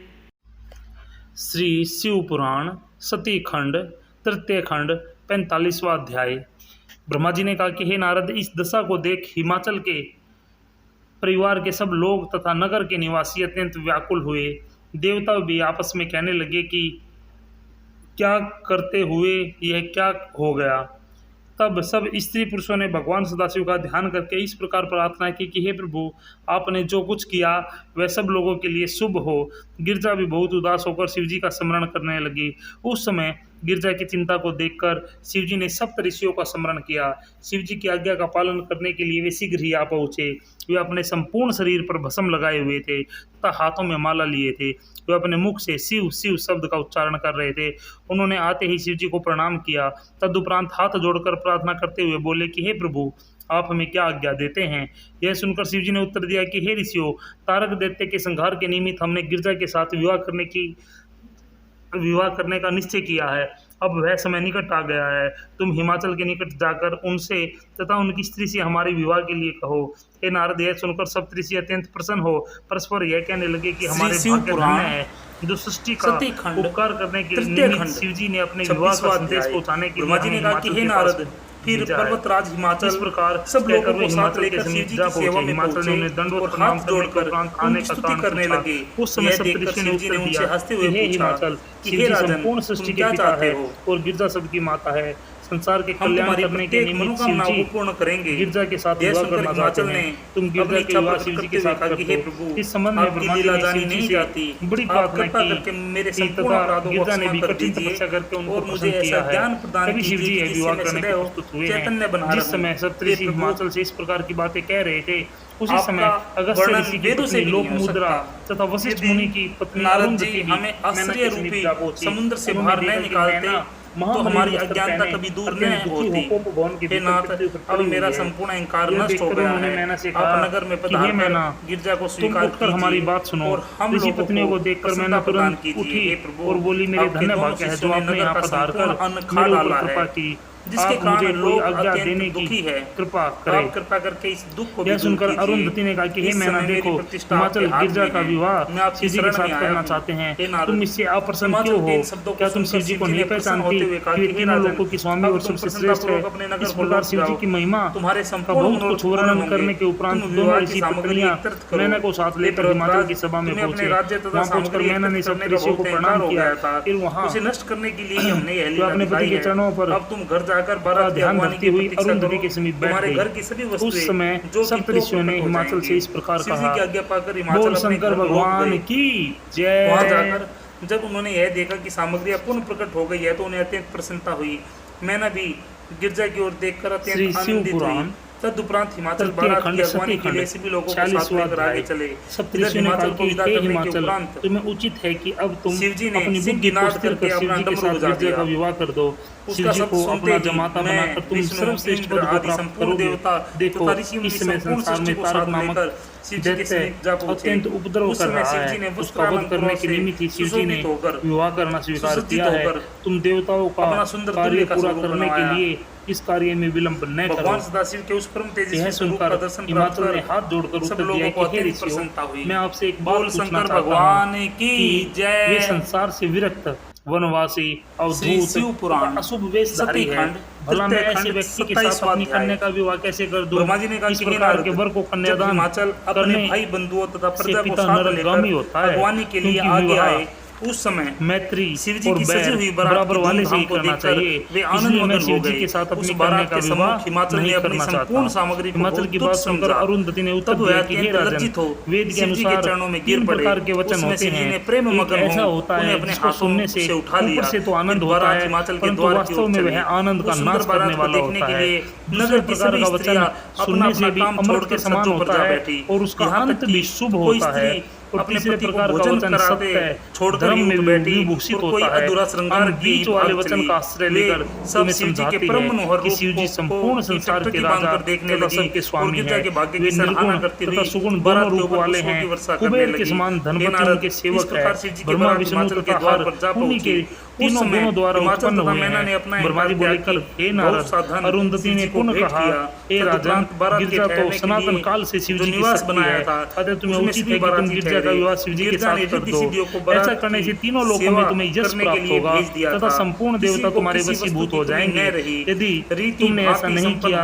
श्री शिव पुराण सती खंड तृतीय खंड 45वां अध्याय। ब्रह्मा जी ने कहा कि हे नारद, इस दशा को देख हिमाचल के परिवार के सब लोग तथा नगर के निवासी अत्यंत व्याकुल हुए। देवता भी आपस में कहने लगे कि क्या करते हुए यह क्या हो गया। तब सब स्त्री पुरुषों ने भगवान सदाशिव का ध्यान करके इस प्रकार प्रार्थना की कि हे प्रभु, आपने जो कुछ किया वह सब लोगों के लिए शुभ हो। गिरजा भी बहुत उदास होकर शिवजी का स्मरण करने लगी। उस समय गिरजा की चिंता को देखकर शिवजी ने सप्त ऋषियों का स्मरण किया। शिवजी की आज्ञा का पालन करने के लिए वे शीघ्र ही आ पहुंचे। वे अपने संपूर्ण शरीर पर भस्म लगाए हुए थे तथा हाथों में माला लिए थे। वे अपने मुख से शिव शिव शब्द का उच्चारण कर रहे थे। उन्होंने आते ही शिवजी को प्रणाम किया। तदुपरांत हाथ जोड़कर प्रार्थना करते हुए बोले कि हे प्रभु, आप हमें क्या आज्ञा देते हैं। यह सुनकर शिवजी ने उत्तर दिया कि हे ऋषियों, तारक दैत्य के संहार के निमित्त हमने गिरजा के साथ विवाह करने का निश्चय किया है। अब वह समय निकट आ गया है। तुम हिमाचल के निकट जाकर उनसे तथा उनकी स्त्री से हमारे विवाह के लिए कहो। हे नारद, यह सुनकर सप्तऋषि अत्यंत प्रसन्न हो परस्पर यह कहने लगे कि हमारे भाग्य धन्य है जो सृष्टि का उपकार करने के निमित्त शिवजी ने अपने विवाह का संदेश पहुंचाने के लिए कहा कि हे नारद, फिर पर्वतराज हिमाचल इस प्रकार सब लोगों को साथ लेकर शिवजी की सेवा में हिमाचल में दंडवत प्रणाम जोड़कर आने का स्तुति करने लगे। उस समय सप्तऋषि ने उत्तर दिया, हंसते हुए हिमाचल, शिवजी संपूर्ण सृष्टि के पिता है और गिरजा सबकी माता है। संसार के कल्याण करने के निमित्त शिवजी पूर्ण करेंगे। गिरजा के साथ विवाह करना चाहते हैं। तुम गिरजा के विवाह शिवजी के साथ करके प्रभु इस संबंध में ब्रह्मा जी ने नहीं जाती बड़ी प्रार्थना की मेरे संपूर्ण अपराधों को क्षमा कर दीजिए और मुझे ऐसा ज्ञान प्रदान कीजिए कि विवाह करने के प्रस्तुत हुए हैं। जिस समय सप्तऋषि हिमाचल से इस प्रकार की बातें कह रहे थे, उसी समय अगस्त्य ऋषि की पत्नी लोकमुद्रा तथा वशिष्ठ मुनि की पत्नी अरुंधति हमें आश्चर्य रूपी समुद्र से बाहर न निकालते तो हमारी अज्ञानता कभी दूर न होती। हे नाथ, अब मेरा संपूर्ण अहंकार नष्ट हो गया है। आप नगर में पधार गिरजा को स्वीकार कीजिए हमारी बात सुनो। और हम लोगों पत्नियों को देखकर मैंने तुरंत उठी और बोली, मेरे धन्य भाग्य है जो आपने यहाँ पधार कर अन्न खा डाला है, जिसके कारण लोग आज्ञा देने की कृपा करें। कृपा करके इस दुख को। यह सुनकर अरुंधति ने कहा कि हे मैना, देखो हिमाचल गिरजा का विवाह शिवजी के साथ करना चाहते हैं। तुम इससे अप्रसन्न क्यों हो? क्या तुम शिवजी को नहीं पहचानती कि वे तीनों लोगों की स्वामी और सबसे श्रेष्ठ है? इस प्रकार शिवजी की महिमा का बहुत कुछ वर्णन करने के उपरांत दोनों ऋषि पत्नियां मैना को साथ लेकर हिमाचल की सभा में पहुंचे। वहां पहुंचकर मैना ने सब ऋषियों को प्रणाम किया। फिर वहां उसे नष्ट करने के लिए हमने अपने पति के चरणों पर अब तुम घर जाकर ध्यान रखती हुई अरुंधति के समीप बैठ गई। उस समय सप्तऋषियों ने हिमाचल से इस प्रकार कहा, बोल शंकर भगवान की जय। वहां जाकर जब उन्होंने यह देखा कि सामग्री पुनः प्रकट हो गई है तो उन्हें अत्यंत प्रसन्नता हुई। मैंने भी गिरजा की ओर देखकर अत्यंत आनंदित हुई। तदुपरांत हिमाचल बारात की अगवानी के लिए सभी लोगों को साथ लेकर आगे चले। हिमाचल को विदा करने के उपरांत तुम्हें उचित है कि अब तुम शिवजी ने अपनी बुद्धि नाद करके अपना डमरू बजा दिया का विवाह कर दो। उसका सब सुनते ही मैं विष्णु इंद्र आदि संपूर्ण देवता देखो इस समय संसार में तारक नामक शिवजी के समीप जा पहुंचे। अत्यंत उपद्रव कर रहा है, उसका वध करने के निमित्त शिवजी ने विवाह करना स्वीकार किया है। तुम देवताओं का कार्य पूरा करने के लिए इस कार्य में विलंब न करो। भगवान सदाशिव के उस परम तेजस्वी स्वरूप का दर्शन हिमाचल ने हाथ जोड़कर उत्तर दिया कि हे ऋषियों, मैं आपसे एक बात पूछना चाहता हूं कि वे संसार से विरक्त वनवासी अवधूत अशुभ वेशधारी है, भला मैं ऐसे व्यक्ति के साथ अपनी कन्या का विवाह कैसे कर दूं? इस प्रकार के वर को कन्यादान करने भाई बंधुओं तथा प्रजा को साथ लेकर अगवानी के लिए आगे आए। उस समय मैत्री शिवजी की सजी हुई बराबर वाले से ही करना चाहिए। वे आनंद मगन हो गए। के साथ अपनी कन्या का विवाह हिमाचल ने अपनी संपूर्ण सामग्री हिमाचल की बात सुनकर अरुंधति ने उत्तर दिया कि हे राजन, वेद के अनुसार चरणों में गिर पड़े। प्रकार के वचन होते हैं, प्रेम मगन ऐसा होता है अपने हाथ सुनने से ऊपर से तो आनंद होता है, परंतु वास्तव में वह आनंद का नाश करने वाला होता है। नगर प्रकार का वचन सुनने से भी अमृत के समान होता है और उसका अंत भी शुभ होता है। और तीसरे प्रकार का वचन सत्य है, धर्म में विभूषित होता है। हम बीच वाले वचन का आश्रय लेकर तुम्हें समझाते हैं कि शिवजी संपूर्ण संसार के राजा तथा सबके स्वामी हैं। वे निर्गुण तथा सुगुण दोनों रूप वाले हैं। कुबेर के समान धनपति उनके सेवक है। ब्रह्मा विष्णु तथा हर उन्हीं के तीनों गुणों द्वारा उत्पन्न हुए हैं। ब्रह्मा जी बोले कि हे नारद, अरुंधति ने पुनः कहा, हे राजन, गिरजा तो सनातन काल से शिवजी की शक्ति है, अतः तुम्हें उचित है कि तुम गिरजा का विवाह शिवजी के साथ कर दो। ऐसा करने से तीनों लोकों में तुम्हें यश प्राप्त होगा तथा संपूर्ण देवता तुम्हारे वशीभूत हो जाएंगे। यदि तुमने ऐसा नहीं किया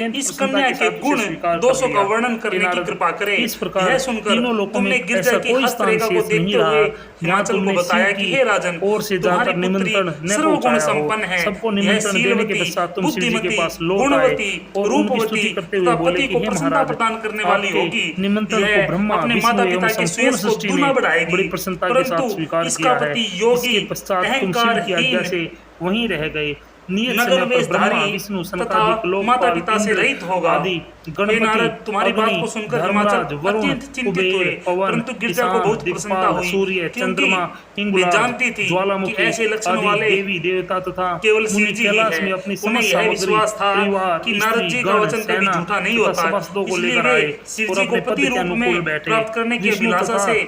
अत्यंत इस प्रसन्नता कन्या के के साथ उसे गुण स्वीकार कर दोषों का लिया। वर्णन हे करने की नारद, कृपा करे। इस प्रकार यह सुनकर तीनों लोकों तुमने में गिरजा ऐसा की कोई स्थान हस्तरेखा को शेष नहीं देखते रहा हुए जहाँ हिमाचल को तुमने बताया शिव कि की हे राजन, ओर से तुम्हारी जाकर पुत्री निमंत्रण न सर्वगुण पहुंचाया हो। संपन्न है। सबको यह निमंत्रण देने के शीलवती, पश्चात तुम शिव जी के बुद्धिमती, पास लौट आए गुणवती, और उनकी रूपवती स्तुति करते हुए तथा बोले पति कि को हे प्रसन्नता महाराज, प्रदान करने वाली आपके होगी। निमंत्रण को यह ब्रह्मा, अपने विष्णु माता एवं पिता के संपूर्ण श्रेयस को सृष्टि दुना ने बढ़ाएगी। बड़ी प्रसन्नता के साथ परंतु स्वीकार इसका किया है। पति योगी, इसके पश्चात तुम शिव की आज्ञा से वहीं रह गए। नियत नगर समय पर ब्रह्मा, वेशधारी विष्णु, तथा सनकादिक, माता लोकपाल, पिता से इंद्र रहित होगा। आदि हे गणपति, नारद, तुम्हारी बात अग्नि, को सुनकर धर्मराज, हिमाचल वरुण, अत्यंत चिंतित कुबेर, हुए। पवन, परंतु गिरजा को ईशान, बहुत प्रसन्नता दिक्पाल, हुई, सूर्य, क्योंकि चंद्रमा, वे हिंगुलाज, जानती थी ज्वालामुखी कि ऐसे लक्षण आदि वाले देवी देवता तथा केवल शिव मुनि जी ही कैलाश है। में अपनी उन्हें समस्त यह सामग्री, विश्वास था परिवार, कि नारद स्त्री, जी का गण, वचन कभी सेना झूठा नहीं तथा होता। सभासदों को इसलिए लेकर वे आए शिव और जी को अपने पद पति के रूप अनुकूल में बैठे। प्राप्त करने की विष्णु अभिलाषा तथा से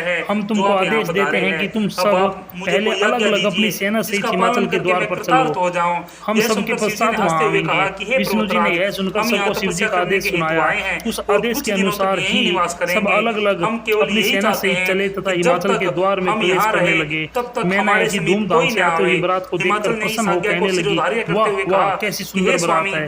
है हम जो तुमको आप यहाँ आदेश देते पधारे हैं हैं। कि तुम अब सब आप मुझे पहले कोई आज्ञा अलग अलग दीजिए, अपनी सेना सहित जिसका हिमाचल पालन के करके द्वार मैं पर कृतार्थ चलो। हो जाऊं। हम यह सबके सुनकर शिव जी पश्चात ने हंसते वहां हुए कहा आवेंगे। कि हे विष्णु जी ने पर्वतराज, यह सुनकर हम यहाँ सबको शिव जी तपस्या का करने आदेश के हेतु सुनाया। आए हैं उस और आदेश कुछ के दिनों तक अनुसार यहीं ही निवास सब करेंगे। अलग अलग हम केवल अपनी यही सेना चाहते सहित हैं चले तथा कि जब हिमाचल के तक द्वार में हम प्रवेश यहाँ करने रहे लगे। तब तक मैना हमारे ऐसी समीप धूमधाम कोई से न आते हुई आवे। बारात को देखकर हिमाचल ने इस प्रसन्न आज्ञा हो को कहने लगी, शिरोधार्य करते वाह हुए वाह कहा कैसी कि सुंदर हे बारात स्वामी, है।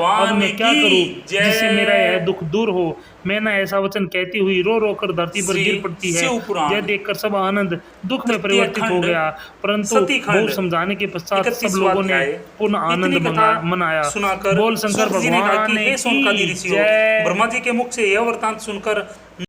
भगवान अब मैं क्या की करूं जय। जिससे मेरा यह दुख दूर हो। मैना ऐसा वचन कहती हुई रो रो कर धरती पर श्री गिर पड़ती है। शिवपुराण यह देखकर सब आनंद दुख में तृतीय परिवर्तित हो खंड गया, परंतु सती खंड बहुत समझाने के पश्चात सब 31वां लोगों ने अध्याय। पुनः आनंद इतनी कथा मनाया। सुनाकर बोल शंकर सूत जी ने कहा भगवान कि हे सोनकादि की ऋषियों, जय। ब्रह्मा जी के मुख से यह वृतांत सुनकर